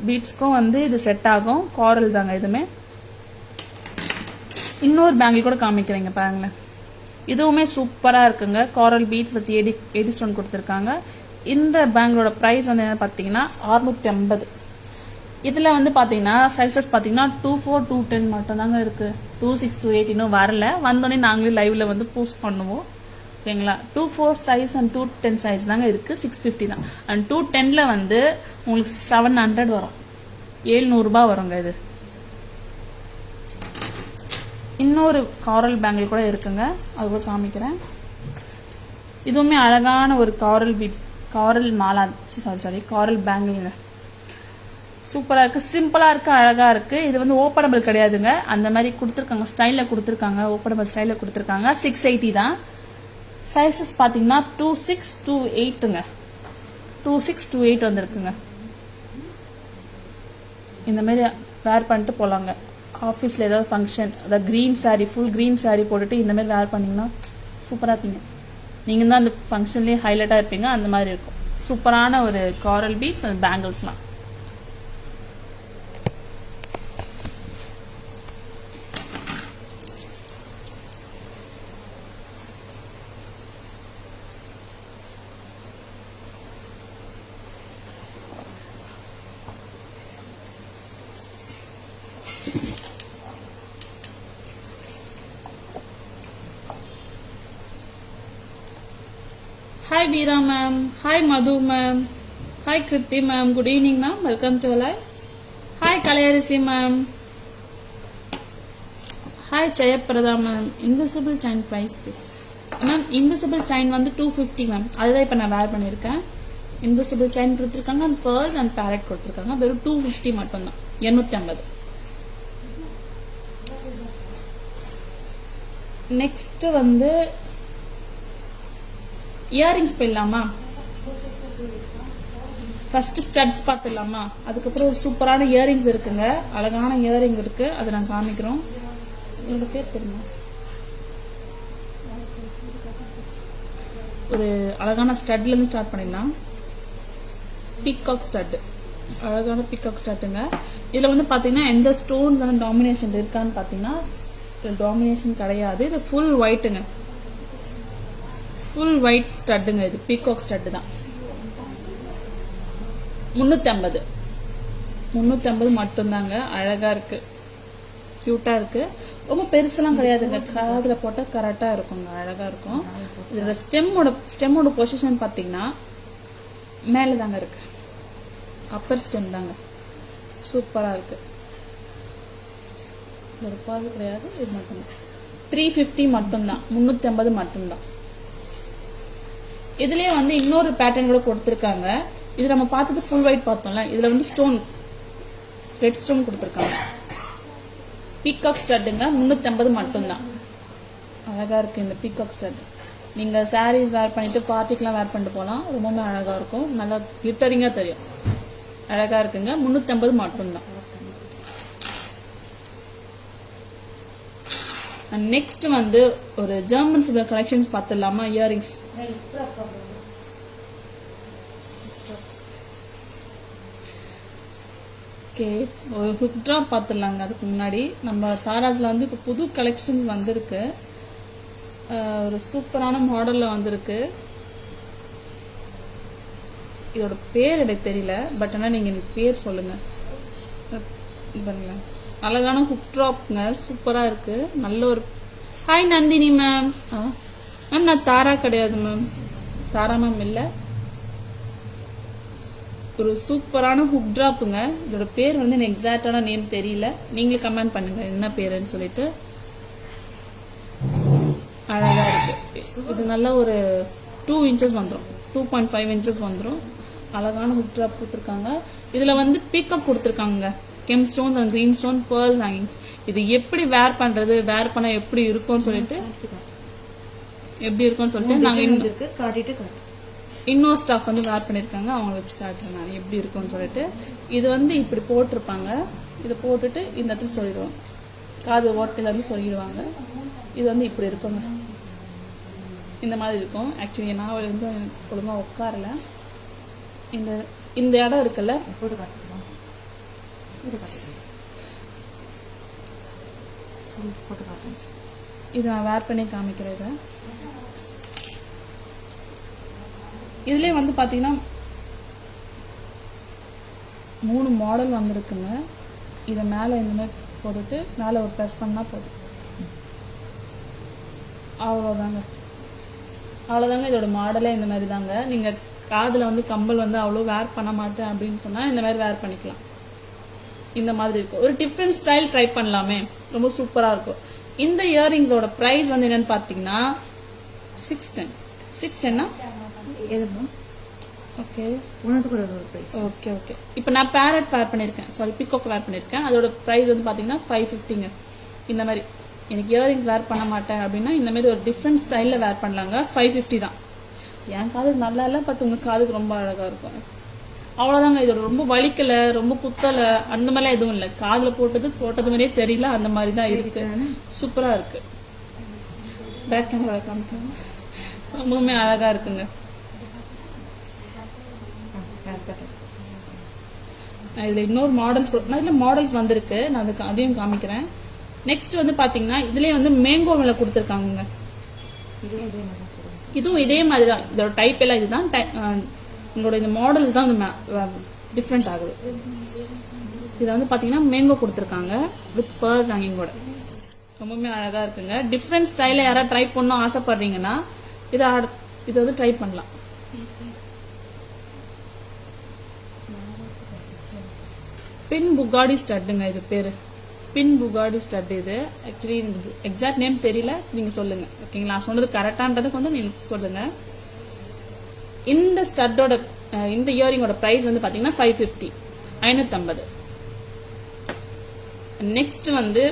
[SPEAKER 1] பீட்ஸ்க்கும் வந்து இது செட் ஆகும். காரல் தாங்க இதுவுமே. இன்னொரு பேங்கிள் கூட காமிக்கிறேங்க பாருங்களேன், இதுவுமே சூப்பராக இருக்குங்க. காரல் பீட்ஸ் வச்சு எடி ஸ்டோன் கொடுத்துருக்காங்க. இந்த பேங்கிளோட ப்ரைஸ் வந்து என்ன பார்த்தீங்கன்னா 650. இதில் வந்து பார்த்தீங்கன்னா சைஸஸ் பார்த்தீங்கன்னா 24, 210 மட்டும்தாங்க இருக்குது. 26, 28 இன்னும் வரல. வந்தோடனே நாங்களே லைவ்ல வந்து போஸ்ட் பண்ணுவோம், ஓகேங்களா. 24 சைஸ் அண்ட் 210 சைஸ் தாங்க இருக்குது. 650 தான். அண்ட் 210ல் வந்து உங்களுக்கு 700 வரும், 700 ரூபாய் வருங்க. இது இன்னொரு காரல் பேங்கிள் கூட இருக்குங்க, அது கூட காமிக்கிறேன். இதுவுமே அழகான ஒரு காரல் மாலா, காரல் பேங்கிள்ங்க. சூப்பராக இருக்குது, சிம்பிளாக இருக்குது, அழகாக இருக்குது. இது வந்து ஓப்பனபிள் கிடையாதுங்க, அந்த மாதிரி கொடுத்துருக்காங்க, ஸ்டைலில் கொடுத்துருக்காங்க, ஓப்பனபிள் ஸ்டைலில் கொடுத்துருக்காங்க. 680 தான். சைஸஸ் பார்த்தீங்கன்னா 26, 28ங்க. 26, 28 வந்துருக்குங்க. இந்த மாதிரி வேர் பண்ணிட்டு போகலாங்க. ஆஃபீஸில் ஏதாவது ஃபங்க்ஷன், அதாவது green sari, full green sari போட்டுட்டு இந்த மாதிரி வேர் பண்ணிங்கன்னா சூப்பராக இருப்பீங்க. நீங்கள் தான் அந்த ஃபங்க்ஷன்லேயே ஹைலைட்டாக இருப்பீங்க. அந்த மாதிரி இருக்கும். சூப்பரான ஒரு காரல் பீட்ஸ் அந்த பேங்கிள்ஸ்லாம். Hi Veera ma'am, hi Madhu ma'am, hi Krithi ma'am, good evening ma'am, welcome to live. Hi Kalayarisi ma'am, hi Chayaprada ma'am, invisible chain price please. Ma'am invisible chain வந்து 250 ma'am, அதுதான் இப்போ நான் வேர் பண்ணியிருக்கேன். invisible chain கொடுத்துருக்காங்க, and pearls and parrot கொடுத்துருக்காங்க. வெறும் 250 மட்டும்தான், 850. Next வந்து இயரிங்ஸ் போயிடலாமா? ஃபர்ஸ்ட் ஸ்டட்ஸ் பார்த்துடலாமா? அதுக்கப்புறம் ஒரு சூப்பரான இயரிங்ஸ் இருக்குங்க, அழகான இயரிங் இருக்கு, அதை நான் காமிக்கிறோம். என்னோட பேர் தெரியுமா? ஒரு அழகான ஸ்டட்ல இருந்து ஸ்டார்ட் பண்ணிடலாம். பீகாக் ஸ்டட், அழகான பீகாக் ஸ்டட்டுங்க. இதுல வந்து பாத்தீங்கன்னா எந்த ஸ்டோன்ஸ் ஆன டாமினேஷன் இருக்கான்னு பாத்தீங்கன்னா டாமினேஷன் கிடையாது. இது ஃபுல் ஒயிட்டுங்க, ஃபுல் ஒயிட் ஸ்டட்டுங்க. இது பீகாக் ஸ்டட் தான். 350 மட்டும்தாங்க. அழகா இருக்கு, கியூட்டா இருக்கு. ரொம்ப பெருசெல்லாம் கிடையாதுங்க, காதுல போட்டா கரெக்டா இருக்குங்க, அழகா இருக்கும். இதோட ஸ்டெம்மோட பொசிஷன் பாத்தீங்கன்னா மேல தாங்க இருக்கு, அப்பர் ஸ்டெம் தாங்க. சூப்பரா இருக்கு. ஒரு பால் கிடையாது, இது மட்டும்தான். 350 மட்டும்தான், 350 மட்டும்தான். இதுலயே வந்து இன்னொரு பேட்டர்ன் கூட கொடுத்துருக்காங்க. இது நம்ம பார்த்தது ஃபுல் ஒயிட் பார்த்தோம்ல, இதுல வந்து ஸ்டோன், ரெட் ஸ்டோன் கொடுத்துருக்காங்க. பீகாக் ஸ்டட்டுங்க, 350 மட்டும்தான். அழகா இருக்கு இந்த பீகாக் ஸ்டட். நீங்க சாரீஸ் வேர் பண்ணிட்டு பார்ட்டிக்கெல்லாம் வேர் பண்ணிட்டு போகலாம், ரொம்பவே அழகா இருக்கும். நல்லா கிளிட்டரிங்கா தெரியும், அழகா இருக்குங்க. 350 மட்டும்தான். நெக்ஸ்ட் வந்து ஒரு ஜெர்மன் சில்வர் கலெக்ஷன்ஸ் பார்த்துடலாமா? இயரிங்ஸ் ஓகே, ஒரு ஹுக் ட்ராப் பார்த்துடலாங்க. அதுக்கு முன்னாடி நம்ம தாராஸ்ல வந்து இப்போ புது கலெக்ஷன் வந்திருக்கு, ஒரு சூப்பரான மாடல்ல வந்திருக்கு. இதோட பேர் எனக்கு தெரியல, பட் ஆனால் நீங்க எனக்கு பேர் சொல்லுங்க. பண்ணுங்க, அழகான ஹுக் ட்ராப்ங்க, சூப்பரா இருக்கு. நல்ல ஒரு ஹாய் நந்தினி மேம். மேம் நான் தாரா கிடையாது மேம், தாரா மேம் இல்ல. ஒரு சூப்பரான ஹுக் ட்ராப்புங்க. இதோட பேர் வந்து எனக்கு எக்ஸாக்டான நேம் தெரியல, நீங்களே கமெண்ட் பண்ணுங்க என்ன பேருன்னு சொல்லிட்டு. அழகா இருக்கு. இது நல்ல ஒரு 2 inches வந்துடும், 2.5 inches வந்துடும். அழகான ஹுக் ட்ராப் கொடுத்துருக்காங்க. இதுல வந்து பீகாக் கொடுத்துருக்காங்க, gem stones and green stone pearl hangings. இது எப்படி வேர் பண்றது, வேர் பண்ண எப்படி இருக்கும்னு சொல்லிட்டு நாங்க இன்னொரு ஸ்டாஃப் வந்து வேர் பண்ணிருக்காங்க, அவங்க வச்சு காட்டுறேன் நான் எப்படி இருக்கும்னு சொல்லிட்டு. இது வந்து இப்படி போட்டிருப்பாங்க, இதை போட்டுட்டு இந்த இடத்துல சொல்லிடுவாங்க, காது ஓட்டையில இருந்து சொல்லிடுவாங்க. இது வந்து இப்படி இருக்குங்க, இந்த மாதிரி இருக்கும். ஆக்சுவலி நான் வந்து ஒழுங்கா உட்காரல, இந்த இடம் இருக்குல்ல, இது நான் வேர் பண்ணி காமிக்கிறேன். இதுலயே வந்து பாத்தீங்கன்னா 3 மாடல் வந்திருக்குங்க. இதை மேல இந்த மாதிரி போட்டுட்டு மேல ஒரு ப்ரெஸ் பண்ணா போதும், அவ்வளவுதாங்க. இதோட மாடலே இந்த மாதிரி தாங்க. நீங்க காதுல வந்து கம்பல் வந்து அவ்வளோ வேர் பண்ண மாட்டேன் அப்படின்னு சொன்னா இந்த மாதிரி வேர் பண்ணிக்கலாம். இந்த மாதிரி இருக்கும். ஒரு டிஃப்ரெண்ட் ஸ்டைல் ட்ரை பண்ணலாமே, ரொம்ப சூப்பரா இருக்கும். இந்த இயரிங்ஸோட பிரைஸ் வந்து என்னன்னு பாத்தீங்கன்னா 610. 610 ஓகே ஓகே ஓகே. இப்போ நான் பேரட் வேர் பண்ணிருக்கேன், சாரி பீகாக் வேர் பண்ணிருக்கேன். அதோட பிரைஸ் வந்து பாத்தீங்கன்னா 550ங்க. இந்த மாதிரி எனக்கு இயரிங்ஸ் வேர் பண்ண மாட்டேன் அப்படின்னா இந்த மாதிரி ஒரு டிஃப்ரெண்ட் ஸ்டைல்ல வேர் பண்ணலாங்க. 550 தான். என் காதுக்கு நல்லா இல்லை, பட் உங்க காதுக்கு ரொம்ப அழகா இருக்கும். அவ்வளவுதாங்க. இதோட ரொம்ப வலிக்கல, ரொம்ப குத்தல, அந்த மாதிரிலாம் எதுவும் இல்லை. காதுல போட்டது மாதிரியே தெரியல, அந்த மாதிரி தான் இருக்கு. சூப்பரா இருக்கு. பேக் கேமரா காமிக்கலாம். ரொம்பவுமே அழகா இருக்குங்க. இதுல இன்னொரு மாடல்ஸ் வந்திருக்கு, நான் அதுக்கு அதையும் காமிக்கிறேன். நெக்ஸ்ட் வந்து பாத்தீங்கன்னா இதுலயே வந்து மேங்கோ மேல கொடுத்துருக்காங்க. இதுவும் இதே மாதிரி தான், இதோட டைப் எல்லாம் இதுதான். உங்களோட இந்த மாடல்ஸ் தான் டிஃப்ரெண்ட் ஆகுது. இதை வந்து பாத்தீங்கன்னா மேங்கோ கொடுத்துருக்காங்க வித் பர்ஸ் ஹேங்கிங்கோட. ரொம்பவுமே அழகா இருக்குங்க. டிஃப்ரெண்ட் ஸ்டைல யாராவது ட்ரை பண்ணணும் ஆசைப்படுறீங்கன்னா இதை வந்து ட்ரை பண்ணலாம். பின் புகாடி ஸ்டட்டுங்க, இது பேரு பின் புகாடி ஸ்டட். இது ஆக்சுவலி எக்ஸாக்ட் நேம் தெரியல, நீங்க சொல்லுங்க ஓகேங்களா. நான் சொன்னது கரெக்டான்றதுக்கு வந்து நீங்க சொல்லுங்க. இந்த ஸ்டட்டோட இந்த இயரிங்கோட பிரைஸ் வந்து பாத்தீங்கன்னா 550, 550. நெக்ஸ்ட் வந்து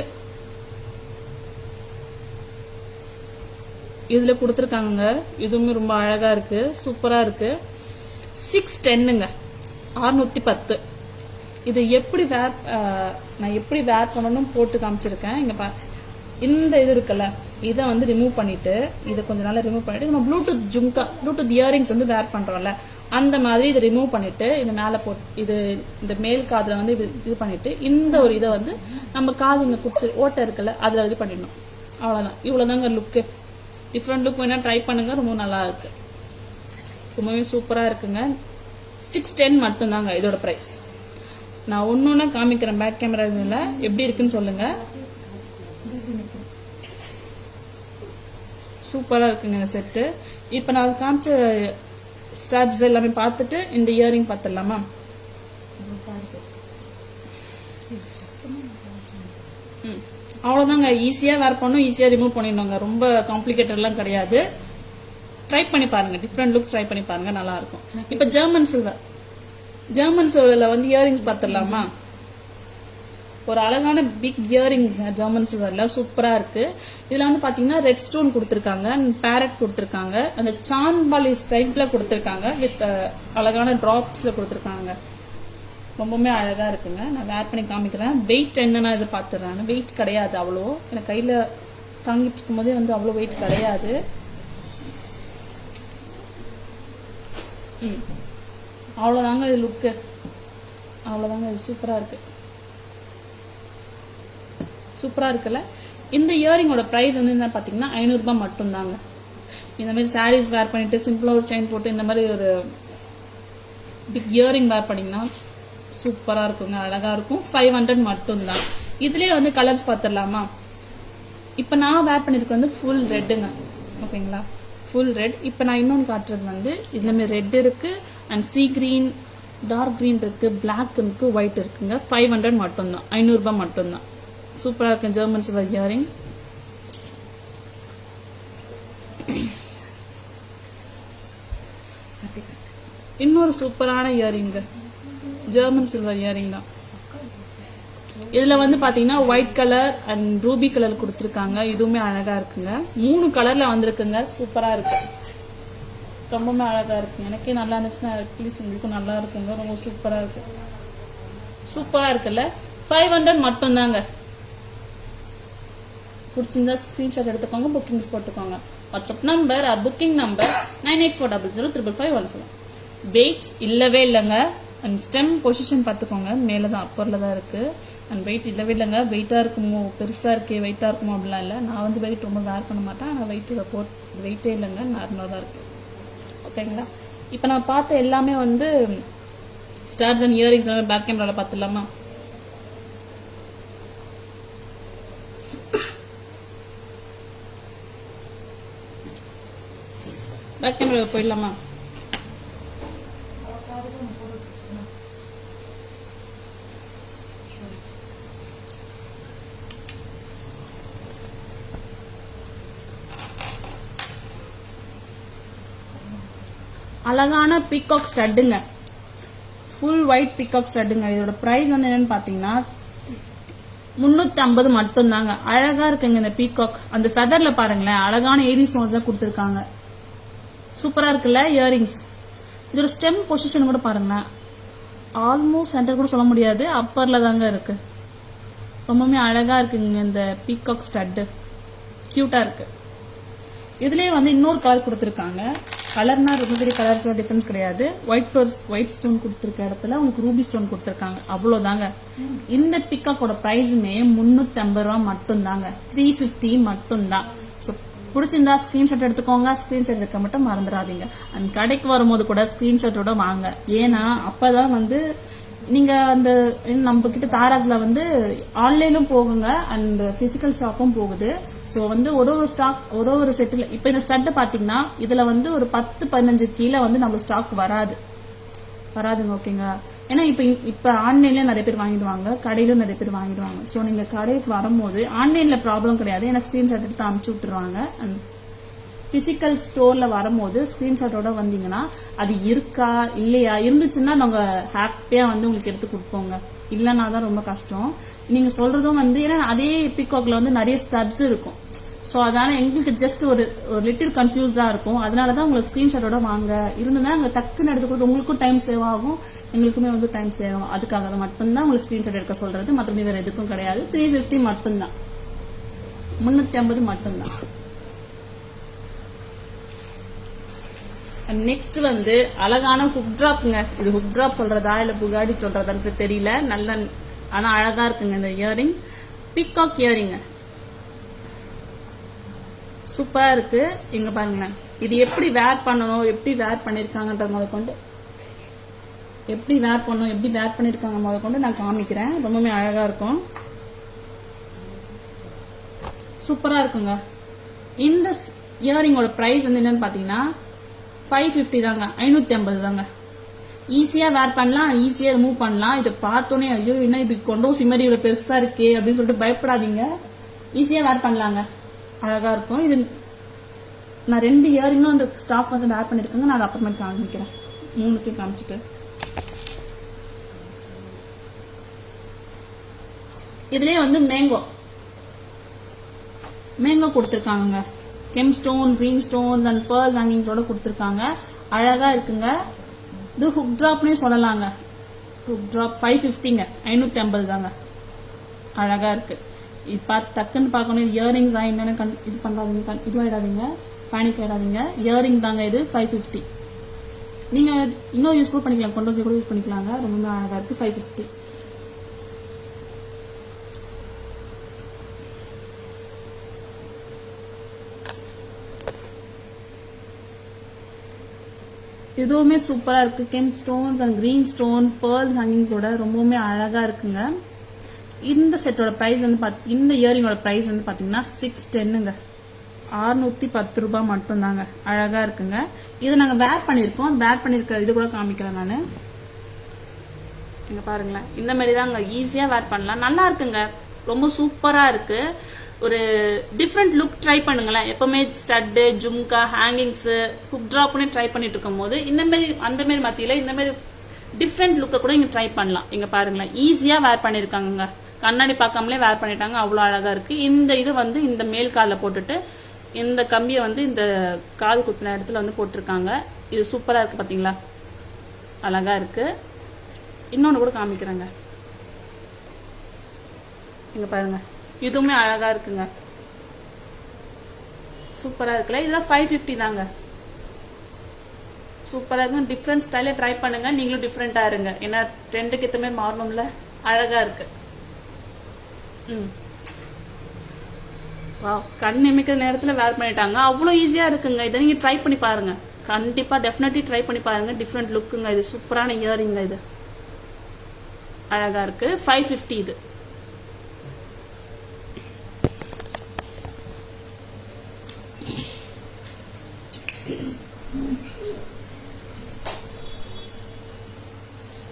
[SPEAKER 1] இதுல கொடுத்துருக்காங்க, இதுவுமே ரொம்ப அழகா இருக்கு, சூப்பரா இருக்கு. 610ங்க, 610. இது எப்படி நான் எப்படி வேர் பண்ணணும் போட்டு காமிச்சிருக்கேன். இங்க இந்த இது இருக்குல்ல, இதை வந்து ரிமூவ் பண்ணிட்டு இதை கொஞ்ச நாள் ரிமூவ் பண்ணிட்டு நம்ம ப்ளூடூத் இயரிங்ஸ் வந்து வேர் பண்றோம்ல, அந்த மாதிரி இதை ரிமூவ் பண்ணிட்டு இது மேல போட்டு இந்த மேல் காதுல வந்து இது பண்ணிட்டு இந்த ஒரு இதை வந்து நம்ம காது இந்த குத்து ஓட்டை இருக்குல்ல அதுல இது பண்ணிடணும். அவ்வளவுதான், இவ்வளவுதாங்க லுக்கு. டிஃப்ரெண்ட் லுக் வேணா ட்ரை பண்ணுங்க, ரொம்ப நல்லா இருக்கு, ரொம்பவே சூப்பரா இருக்குங்க. 610 மட்டும்தாங்க இதோட பிரைஸ். நான் ஒன்னொன்னா காமிக்கிறேன் பேக் கேமரால, எப்படி இருக்குன்னு சொல்லுங்க. சூப்பரா இருக்குங்க இந்த செட்டு. இப்ப நான் காமிச்ச ஸ்டார்ஸ் எல்லாமே பார்த்துட்டு இந்த இயரிங் பார்த்துடலாமா? அவ்வளவுதாங்க, ஈஸியா வேர் பண்ணும், ஈஸியா ரிமூவ் பண்ணிடணுங்க. ரொம்ப காம்ப்ளிகேட்டட் எல்லாம் கிடையாது. ட்ரை பண்ணி பாருங்க, டிஃப்ரெண்ட் லுக் ட்ரை பண்ணி பாருங்க, நல்லா இருக்கும். இப்ப ஜெர்மன் சில்வர்ல வந்து இயரிங்ஸ் பார்த்துடலாமா? ஒரு அழகான பிக் இயரிங் ஜெர்மன் சில்வர்ல சூப்பரா இருக்கு. இதுல வந்து பாத்தீங்கன்னா ரெட் ஸ்டோன் கொடுத்திருக்காங்க, பேரட் கொடுத்திருக்காங்க, அந்த சான்பாலி டைப்ல கொடுத்திருக்காங்க, வித் அழகான டிராப்ஸ்ல கொடுத்திருக்காங்க. ரொம்பவுமே அழகா இருக்குங்க. நான் வேர் பண்ணி காமிக்கிறேன். வெயிட் என்னன்னா இது பாத்துறேன், வெயிட் கிடையாது அவ்வளோ. எனக்கு கையில தாங்கிட்டு இருக்கும் போதே வந்து அவ்வளோ வெயிட் கிடையாது. அவ்வளவுதாங்க இது லுக்கு, அவ்வளவுதாங்க. இது சூப்பரா இருக்கு, சூப்பரா இருக்குல்ல. இந்த இயரிங்கோட பிரைஸ் வந்து என்ன பாத்தீங்கன்னா 500 ரூபாய் மட்டும்தாங்க. இந்த மாதிரி சாரீஸ் வேர் பண்ணிட்டு சிம்பிளா ஒரு செயின் போட்டு இந்த மாதிரி ஒரு பிக் இயரிங் வேர் பண்ணீங்கன்னா சூப்பரா இருக்குங்க, அழகா இருக்கும். 500 மட்டும்தான். இதுலயே வந்து கலர்ஸ் பாத்துடலாமா? இப்ப நான் வேர் பண்ணிருக்க வந்து ஃபுல் ரெட்டுங்க, ஓகேங்களா, ஃபுல் ரெட். இப்ப நான் இன்னொன்று காட்டுறது வந்து இதுல மாதிரி ரெட் இருக்கு, and sea green, dark green இருக்கு, பிளாக் இருக்கு, ஒயிட் இருக்குங்க. 500 மட்டும்தான், 500 ரூபாய் மட்டும்தான். சூப்பரா இருக்கு ஜெர்மன் சில்வர் இயரிங். இன்னொரு சூப்பரான இயரிங், ஜெர்மன் சில்வர் இயரிங் தான். இதுல வந்து பாத்தீங்கன்னா white colour and Ruby colour கொடுத்துருக்காங்க. இதுவுமே அழகா இருக்குங்க. 3 கலர்ல வந்திருக்குங்க, சூப்பரா இருக்கு, ரொம்பவே அழகா இருக்கு. எனக்கே நல்லா இருந்துச்சுன்னா அட்லீஸ்ட் உங்களுக்கும் நல்லா இருக்குங்க. ரொம்ப சூப்பரா இருக்கு, சூப்பரா இருக்குல்ல. 500 மட்டும்தாங்க. பிடிச்சிருந்தா ஸ்கிரீன்ஷாட் எடுத்துக்கோங்க, புக்கிங்ஸ் போட்டுக்கோங்க. WhatsApp number or booking number 9840055517. Weight இல்லவே இல்லைங்க. அண்ட் ஸ்டெம் பொசிஷன் பார்த்துக்கோங்க, மேலதான் அப்பர்ல தான் இருக்கு. அண்ட் வெயிட் இல்லவே இல்லைங்க. வெயிட்டா இருக்குமோ, பெருசா இருக்கே வெயிட்டா இருக்குமோ அப்படிலாம் இல்லை. நான் வந்து வெயிட் ரொம்ப வேர் பண்ண மாட்டேன், ஆனால் வெயிட்டே இல்லைங்க, நார்மலா தான் இருக்கு, ஓகேங்களா. இப்போ நான் பார்த்த எல்லாமே வந்து ஸ்டார்ஸ் அண்ட் இயரிங்ஸ் பேக் கேமரால பார்த்துடலாமா? பேக் கேமரா போயிடலாமா? அழகான பீகாக் ஸ்டட்டுங்க, ஃபுல் ஒயிட் பீகாக் ஸ்டட்டுங்க. இதோட பிரைஸ் வந்து என்னன்னு பாத்தீங்கன்னா 350 மட்டும்தாங்க. அழகா இருக்குங்க இந்த பீகாக். அந்த ஃபெதர்ல பாருங்களேன், அழகான ஏடி ஸ்டோன்ஸ் தான் கொடுத்துருக்காங்க. சூப்பரா இருக்குல்ல இயரிங்ஸ். இதோட ஸ்டெம் பொசிஷன் கூட பாருங்களேன், ஆல்மோஸ்ட் சென்டர் கூட சொல்ல முடியாது, அப்பர்ல தாங்க இருக்கு. ரொம்பவுமே அழகா இருக்குங்க இந்த பீகாக் ஸ்டட்டு, கியூட்டா இருக்கு. இதுலேயே வந்து இன்னொரு கலர் கொடுத்துருக்காங்க. கலர்னா ரொம்ப பெரிய கலர்ஸ் டிஃபரன்ஸ் கிடையாது. ஒயிட் ஸ்டோன் கொடுத்துருக்க இடத்துல உங்களுக்கு ரூபி ஸ்டோன் கொடுத்துருக்காங்க, அவ்வளோதாங்க. இந்த பிக்காக்கோட ப்ரைஸுமே 350 ரூபா மட்டும்தாங்க, 350 மட்டும்தான். ஸோ பிடிச்சிருந்தா ஸ்க்ரீன்ஷாட் எடுத்துக்கோங்க. ஸ்க்ரீன்ஷாட் எடுக்க மட்டும் மறந்துடாதீங்க. அந்த கடைக்கு வரும்போது கூட ஸ்க்ரீன்ஷாட்டோட வாங்க. ஏன்னா அப்போதான் வந்து நீங்கள் அந்த நம்ம கிட்ட தாராஸ்ல வந்து ஆன்லைனும் போகுங்க அண்ட் பிசிக்கல் ஷாப்பும் போகுது. ஸோ வந்து ஒரு ஸ்டாக் ஒரு செட்டில் இப்போ இந்த ஸ்டட்டு பார்த்தீங்கன்னா இதில் வந்து ஒரு 10-15 கீழே வந்து நம்ம ஸ்டாக் வராதுங்க. ஓகேங்களா? ஏன்னா இப்போ ஆன்லைன்ல நிறைய பேர் வாங்கிடுவாங்க, கடையிலும் நிறைய பேர் வாங்கிடுவாங்க. ஸோ நீங்கள் கடைக்கு வரும்போது ஆன்லைனில் ப்ராப்ளம் கிடையாது, ஏன்னா ஸ்க்ரீன்ஷாட் எடுத்து அனுப்பிச்சி விட்டுருவாங்க. அண்ட் பிசிக்கல் ஸ்டோர்ல வரும்போது ஸ்கிரீன்ஷாட்டோட வந்தீங்கன்னா அது இருக்கா இல்லையா, இருந்துச்சுன்னா நாங்கள் ஹாப்பியா வந்து உங்களுக்கு எடுத்து கொடுப்போங்க. இல்லைன்னா தான் ரொம்ப கஷ்டம். நீங்க சொல்றதும் வந்து ஏன்னா அதே பிகாக்ல வந்து நிறைய ஸ்டட்ஸ் இருக்கும். ஸோ அதனால எங்களுக்கு ஜஸ்ட் ஒரு லிட்டில் கன்ஃபியூஸ்டா இருக்கும். அதனால தான் உங்களை ஸ்கிரீன்ஷாட்டோட வாங்க இருந்ததுன்னா அங்கே டக்குன்னு எடுத்து கொடுத்து உங்களுக்கும் டைம் சேவ் ஆகும், எங்களுக்குமே வந்து டைம் சேவ் ஆகும். அதுக்காக மட்டும்தான் உங்களுக்கு ஸ்கிரீன்ஷாட் எடுக்க சொல்றது, மற்றபடி வேற எதுக்கும் கிடையாது. 350 மட்டும்தான், 350 மட்டும்தான். நெக்ஸ்ட் வந்து அழகான ஹுக் டிராப்ங்க. இது ஹுக் டிராப் சொல்றதா இல்ல புகாடி சொல்றதான்னு தெரியல, நல்ல ஆனா அழகா இருக்குங்க. இந்த இயரிங் பீகாக் இயரிங் சூப்பரா இருக்கு. இங்க பாருங்களேன், இது எப்படி வேர் பண்ணணும், எப்படி வேர் பண்ணிருக்காங்கன்றது முத கொண்டு எப்படி வேர் பண்ணணும், எப்படி வேர் பண்ணிருக்காங்க முத கொண்டு நான் காமிக்கிறேன். ரொம்பவே அழகா இருக்கும், சூப்பரா இருக்குங்க. இந்த இயரிங்கோட பிரைஸ் வந்து என்னன்னு பாத்தீங்கன்னா 550 தாங்க, 550 தாங்க. ஈஸியா வேர் பண்ணலாம், ஈஸியா ரிமூவ் பண்ணலாம். இதை பார்த்தோன்னே ஐயோ என்ன இப்படி கொண்டோசி மாதிரி இவ்வளவு பெருசா இருக்கே அப்படின்னு சொல்லிட்டு பயப்படாதீங்க. ஈஸியா வேர் பண்ணலாங்க, அழகா இருக்கும். இது நான் 2 இயரிங்கும் அந்த ஸ்டாஃப் வந்து வேர் பண்ணிருக்காங்க. நான் அதை அப்புறமேட்டு காமிக்கிறேன், 3த்தையும் காமிச்சிட்டு. இதுலயே வந்து மேங்கோ கொடுத்துருக்காங்க. Kemp stone, green stones and pearl ஹேங்கிங்ஸோட கொடுத்துருக்காங்க, அழகா இருக்குங்க. இது ஹுக் டிராப்னே சொல்லலாங்க. ஹுக் டிராப் 550ங்க, 550 தாங்க, அழகா இருக்கு. இது டக்குன்னு பார்க்கணும். இயரிங்ஸ் என்னன்னு இது பண்ணாதீங்க, இதுவாயிடாதீங்க, பேனிக் ஆயிடாதீங்க. இயரிங் தாங்க இது 550. நீங்க இன்னும் யூஸ் கூட பண்ணிக்கலாம், கொண்டு கூட யூஸ் பண்ணிக்கலாங்க. ரொம்ப அழகா இருக்கு. 550. இதுவுமே சூப்பரா இருக்கு. Kemp stones and green stones pearls ஹேங்கிங்ஸோட ரொம்பவுமே அழகா இருக்குங்க. இந்த செட்டோட பிரைஸ் வந்து இந்த இயரிங்கோட பிரைஸ் வந்து பாத்தீங்கன்னா 610ங்க, 610 ரூபாய் மட்டும்தாங்க. அழகா இருக்குங்க. இது நாங்க வேர் பண்ணிருக்கோம். வேர் பண்ணிருக்க இது கூட காமிக்கிறேன் நானு. இங்க பாருங்களேன், இந்த மாதிரி தாங்க ஈஸியா வேர் பண்ணலாம். நல்லா இருக்குங்க, ரொம்ப சூப்பரா இருக்கு. ஒரு டிஃப்ரெண்ட் லுக் ட்ரை பண்ணுங்களேன். எப்பவுமே ஸ்டட்டு, ஜும்கா, ஹேங்கிங்ஸ், ஹுக் டிராப்னு ட்ரை பண்ணிட்டு இருக்கும் போது இந்த மாதிரி அந்த மாதிரி மத்தியில இந்த மாதிரி டிஃப்ரெண்ட் லுக்கை கூட இங்க ட்ரை பண்ணலாம். இங்க பாருங்களேன், ஈஸியா வேர் பண்ணிருக்காங்க. கண்ணாடி பார்க்காமலே வேர் பண்ணிட்டாங்க, அவ்வளவு அழகா இருக்கு. இந்த இது வந்து இந்த மேல் காலில் போட்டுட்டு இந்த கம்பியை வந்து இந்த காது குத்துன இடத்துல வந்து போட்டிருக்காங்க. இது சூப்பரா இருக்கு, பாத்தீங்களா? அழகா இருக்கு. இன்னொன்னு கூட காமிக்கிறேங்க. இங்க பாருங்க, இதுவுமே அழகா இருக்குங்க, சூப்பரா இருக்குல்ல. இதெல்லாம் 550 தாங்க, சூப்பரா இருக்கு. டிஃப்ரெண்ட் ஸ்டைல ட்ரை பண்ணுங்க, நீங்களும் டிஃப்ரெண்டா இருங்க. ஏன்னா ட்ரெண்டுக்கு ஏத்த மாதிரி மாறணும்ல, அழகா இருக்கு. வா, கண் நிமிக்கிற நேரத்துல வேர் பண்ணிட்டாங்க, அவ்வளவு ஈஸியா இருக்குங்க. இதை நீங்க ட்ரை பண்ணி பாருங்க, கண்டிப்பா டெஃபினெட்லி ட்ரை பண்ணி பாருங்க. டிஃப்ரெண்ட் லுக்குங்க, இது சூப்பரான இயரிங்க. இது அழகா இருக்கு. 550 இது.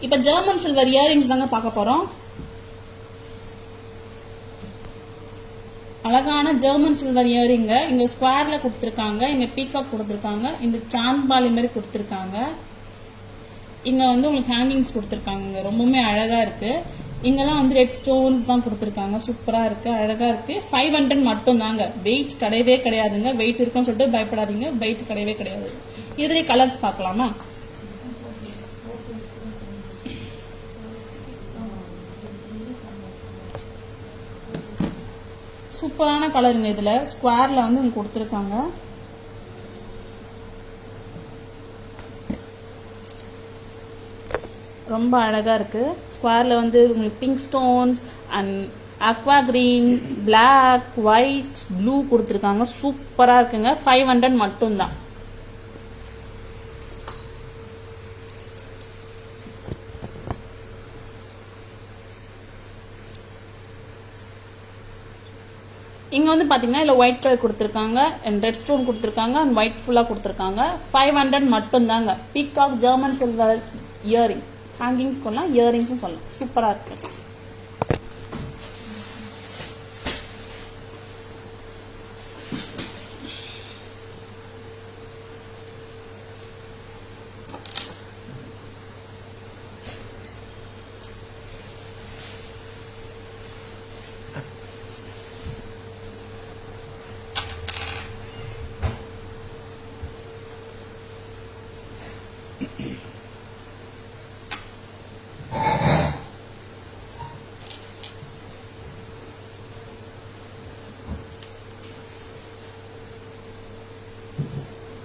[SPEAKER 1] இப்ப ஜெர்மன் சில்வர் இயரிங்ஸ் தாங்க பார்க்க போறோம். அழகான ஜெர்மன் சில்வர் இயரிங்க. இங்க ஸ்கொயர்ல கொடுத்துருக்காங்க, இங்க பீகாக் கொடுத்துருக்காங்க, இந்த சாந்த்பாலி மாதிரி கொடுத்துருக்காங்க. இங்க வந்து உங்களுக்கு ஹேங்கிங்ஸ் கொடுத்துருக்காங்க, ரொம்பவுமே அழகா இருக்கு. இங்கெல்லாம் வந்து ரெட் ஸ்டோன்ஸ் தான் கொடுத்துருக்காங்க, சூப்பரா இருக்கு, அழகா இருக்கு. 500 மட்டும் தாங்க, வெயிட் கிடையவே கிடையாதுங்க. வெயிட் இருக்குன்னு சொல்லிட்டு பயப்படாதீங்க, வெயிட் கிடையவே கிடையாது. இதுல கலர்ஸ் பார்க்கலாமா? சூப்பரான கலருங்க. இதுல ஸ்கொயர்ல வந்து உங்களுக்கு கொடுத்துருக்காங்க, ரொம்ப அழகாக இருக்குது. ஸ்கொயரில் வந்து உங்களுக்கு pink stones and aqua green, black, white, blue கொடுத்துருக்காங்க. சூப்பராக இருக்குங்க. 500 மட்டும்தான். இங்கே வந்து பார்த்தீங்கன்னா இல்லை ஒயிட் கலர் கொடுத்துருக்காங்க அண்ட் ரெட் ஸ்டோன் கொடுத்துருக்காங்க அண்ட் ஒயிட் ஃபுல்லாக கொடுத்துருக்காங்க. 500 மட்டும்தாங்க. Peacock German silver earring, hangings சொல்லலாம், இயரிங்ஸும் சொல்லலாம். சூப்பராக இருக்கு.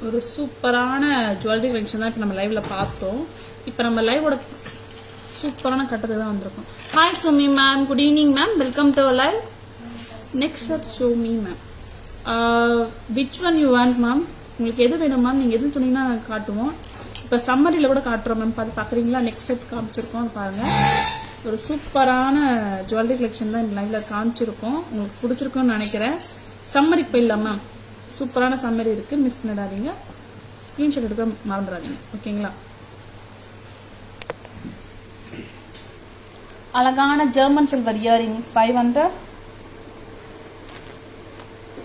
[SPEAKER 1] ஒரு சூப்பரான ஜுவல்லரி கலெக்ஷன் தான் இப்போ நம்ம லைவ்ல பார்த்தோம். இப்போ நம்ம லைவோட சூப்பரான கட்டத்துக்கு தான் வந்திருக்கோம். Hi Sumi ma'am, good evening ma'am, welcome to live. Next at show me ma'am. Which one you want ma'am? உங்களுக்கு எது வேணும் மேம்? நீங்கள் எது சொன்னீங்கன்னா காட்டுவோம். இப்போ சம்மரியில் கூட காட்டுறோம் மேம், பார்க்குறீங்களா? நெக்ஸ்ட் செட் காமிச்சிருக்கோம் பாருங்கள். ஒரு சூப்பரான ஜுவல்லரி கலெக்ஷன் தான் இந்த லைவ்ல காமிச்சிருக்கோம். உங்களுக்கு பிடிச்சிருக்குன்னு நினைக்கிறேன். சம்மரிக்கு போயிடலாம் மேம். சூப்பரான சம்மரி இருக்கு, மிஸ் பண்ணிடாதீங்க. ஸ்கிரீன்ஷாட் எடுக்க மறந்துடாதீங்க, ஓகேங்களா? அழகான German silver earring 500.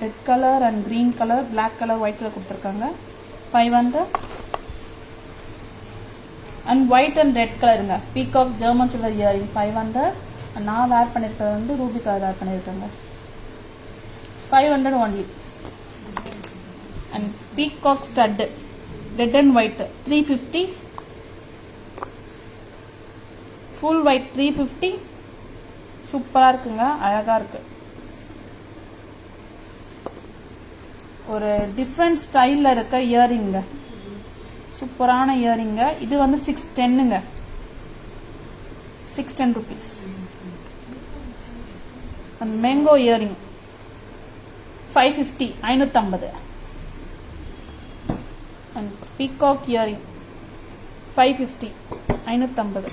[SPEAKER 1] Red colour and green colour, black colour, white colour கொடுத்துருக்காங்க. 500 அண்ட் ஒயிட் அண்ட் ரெட் கலருங்க. Peacock German silver earring 500. நான் வேர் பண்ணியிருக்கிறது வந்து ரூபி கலர் வேர் பண்ணியிருக்கேங்க. 500 only. And peacock stud red and white 350. Full white 350. சூப்பராக இருக்குங்க, அழகாக இருக்கு. ஒரு டிஃப்ரெண்ட் ஸ்டைலில் இருக்க இயரிங்க, சூப்பரான இயரிங்க. இது வந்து 610ங்க, 610 rupees. And mango earring 550, 550. And peacock earring 550, 550.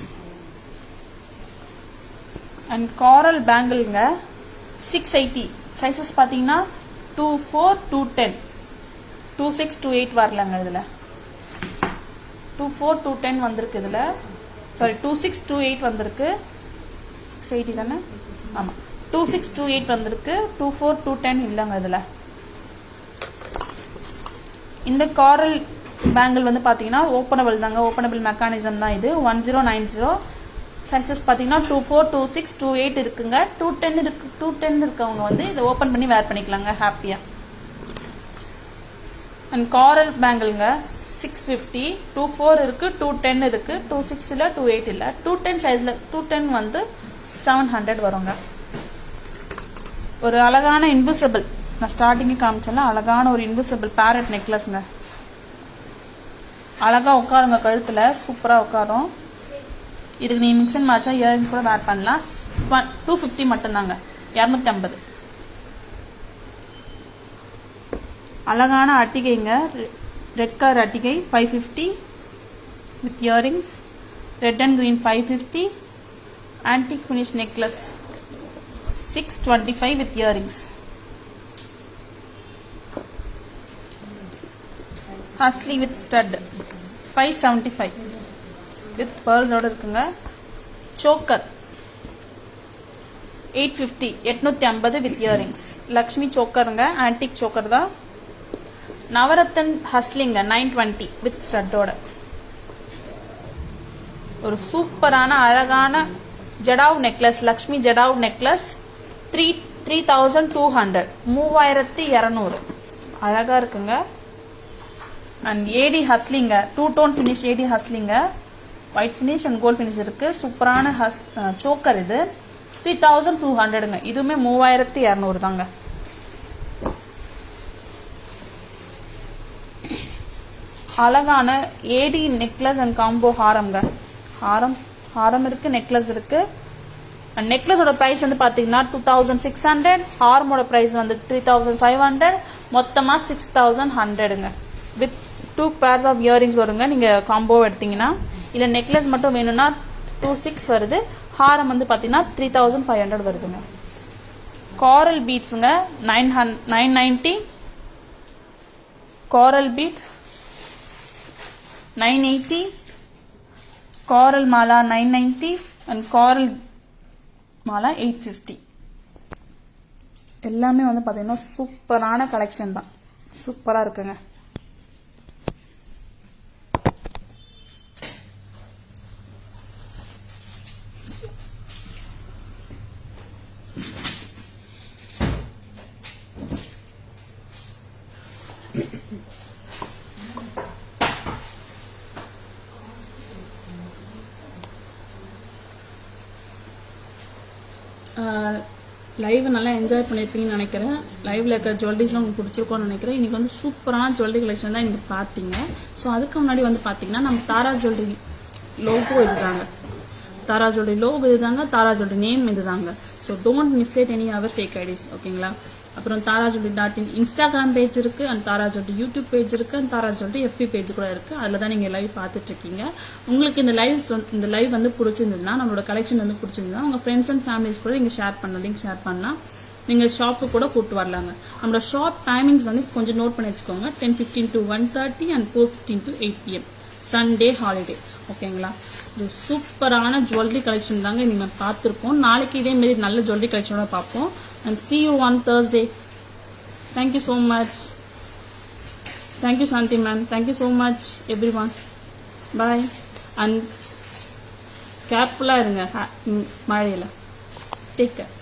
[SPEAKER 1] And coral பேங்கிள்ங்க 680. சைஸஸ் பார்த்தீங்கன்னா 24, 210, 26, 28 வரலங்க. இதில் 24, 210 வந்திருக்கு. இதில் சாரி 26, 28 வந்திருக்கு. 680 தானே? ஆமாம், 26, 28 வந்திருக்கு. 24, 210 இல்லைங்க. இதில் இந்த காரல் பேங்கிள் வந்து பார்த்தீங்கன்னா ஓப்பனபிள் தாங்க, ஓப்பனபிள் மெக்கானிசம் தான் இது. 1090. சைஸஸ் பார்த்தீங்கன்னா 24, 26, 28 இருக்குங்க. 210 இருக்கு. 210 இருக்கவங்க வந்து இதை ஓப்பன் பண்ணி வேர் பண்ணிக்கலாங்க ஹாப்பியாக. And coral பேங்கிள்ங்க 650. 24 இருக்கு, 210 இருக்கு, 26 இல்லை, 28 இல்லை. 210 சைஸில் 210 வந்து 700 வருங்க. ஒரு அழகான இன்விசிபிள், நான் ஸ்டார்டிங்கே காமிச்சேன்ல, அழகான ஒரு இன்விசிபிள் பேரட் நெக்லஸ்ங்க. அழகாக உட்காருங்க, கழுத்தில் சூப்பராக உட்காரும். இதுக்கு நீ மிக்ஸ் அண்ட் மேட்சாக இயரிங் கூட வேர் பண்ணலாம். 250 மட்டும்தாங்க, 250. அழகான அட்டிகைங்க, ரெட் கலர் அட்டிகை 550 with earrings. Red and green 550. Antique finish necklace 625 with earrings. Hasli with stud 575 with பேர்ல்ஸோட இருக்குங்க. Choker 850, 850 with earrings. லக்ஷ்மி சோக்கருங்க, ஆன்டிக் சோக்கர் தான். நவரத்தன் ஹஸ்லிங்க 920 வித் ஸ்டட்டோட. ஒரு சூப்பரான அழகான ஜடாவ் நெக்லஸ், லக்ஷ்மி ஜடாவ் நெக்லஸ் 3200, 3200. அழகா இருக்குங்க. அண்ட் ஏடி ஹஸ்லிங்க, 2 டோன் ஃபினிஷ் ஏடி ஹஸ்லிங்க, white finish and gold finish இருக்கு. சூப்பரான சோக்கர் இது 3200ங்க. இதுவுமே 3200 தாங்க. அழகான ஏடி நெக்லஸ் அண்ட் காம்போ ஹாரம்ங்க. ஹாரம் ஹாரம் இருக்கு, நெக்லஸ் இருக்கு. அண்ட் நெக்லஸோட பிரைஸ் வந்து பாத்தீங்கன்னா 2600, ஹாரமோட பிரைஸ் வந்து 3500, மொத்தமா 6100ங்க. வித் 2 pairs ஆஃப் இயரிங்ஸ் வருங்க நீங்க காம்போ எடுத்தீங்கன்னா. இல்ல நெக்லஸ் மட்டும் வேணும்னா 26 வருது, ஹாரம் வந்து பாத்தீங்கன்னா 3500 வருதுங்க. coral beadsங்க 990, coral bead 980, coral mala 990 and coral mala 850. எல்லாமே வந்து பாத்தீங்கன்னா சூப்பரான கலெக்ஷன் தான், சூப்பரா இருக்குங்க. லைவ் நல்லா என்ஜாய் பண்ணியிருப்பீங்கன்னு நினைக்கிறேன். லைவ்ல இருக்கிற ஜுவல்லரிஸ்லாம் உங்களுக்கு பிடிச்சிருக்கோன்னு நினைக்கிறேன். இன்னைக்கு வந்து சூப்பரான ஜுவல்லரி கலெக்ஷன் தான் இன்னைக்கு பார்த்தீங்க. ஸோ அதுக்கு முன்னாடி வந்து பார்த்தீங்கன்னா நம்ம தாரா ஜுவல்லரி லோகோ இதுதாங்க, தாரா ஜுவல்லரி லோகோ இதுதாங்க, தாரா ஜுவல்லரி நேம் இதுதாங்க. So don't mislead any our fake IDs, ஓகேங்களா. அப்புறம் தாரா ஜுவல்லரி.in இன்ஸ்டாகிராம் பேஜ் இருக்கு, and Tara jewellery YouTube page இருக்கு, and Tara jewellery FB page கூட இருக்கு. அதில் தான் நீங்க லைவ் பார்த்துட்டு இருக்கீங்க. உங்களுக்கு இந்த லைவ் வந்து பிடிச்சிருந்ததுன்னா, நம்மளோட கலெக்ஷன் வந்து பிடிச்சிருந்தா உங்க ஃப்ரெண்ட்ஸ் அண்ட் ஃபேமிலிஸ் கூட நீங்க ஷேர் பண்ணலாம். நீங்க ஷாப்பு கூட கூட்டு வரலாங்க. நம்மளோட ஷாப் டைமிங்ஸ் வந்து கொஞ்சம் நோட் பண்ணி வச்சுக்கோங்க. 10:15 to 1:30 and 4:15 to 8 PM. Sunday holiday, ஓகேங்களா. இது சூப்பரான ஜுவல்லரி கலெக்ஷன் தாங்க நீங்க பார்த்துருப்போம். நாளைக்கு இதே மாதிரி நல்ல ஜுவல்லரி கலெக்ஷனோட பார்ப்போம். And see you on Thursday. Thank you so much. Thank you Shanti ma'am. Thank you so much everyone. Bye. And careful இருங்க மழையில. Take care.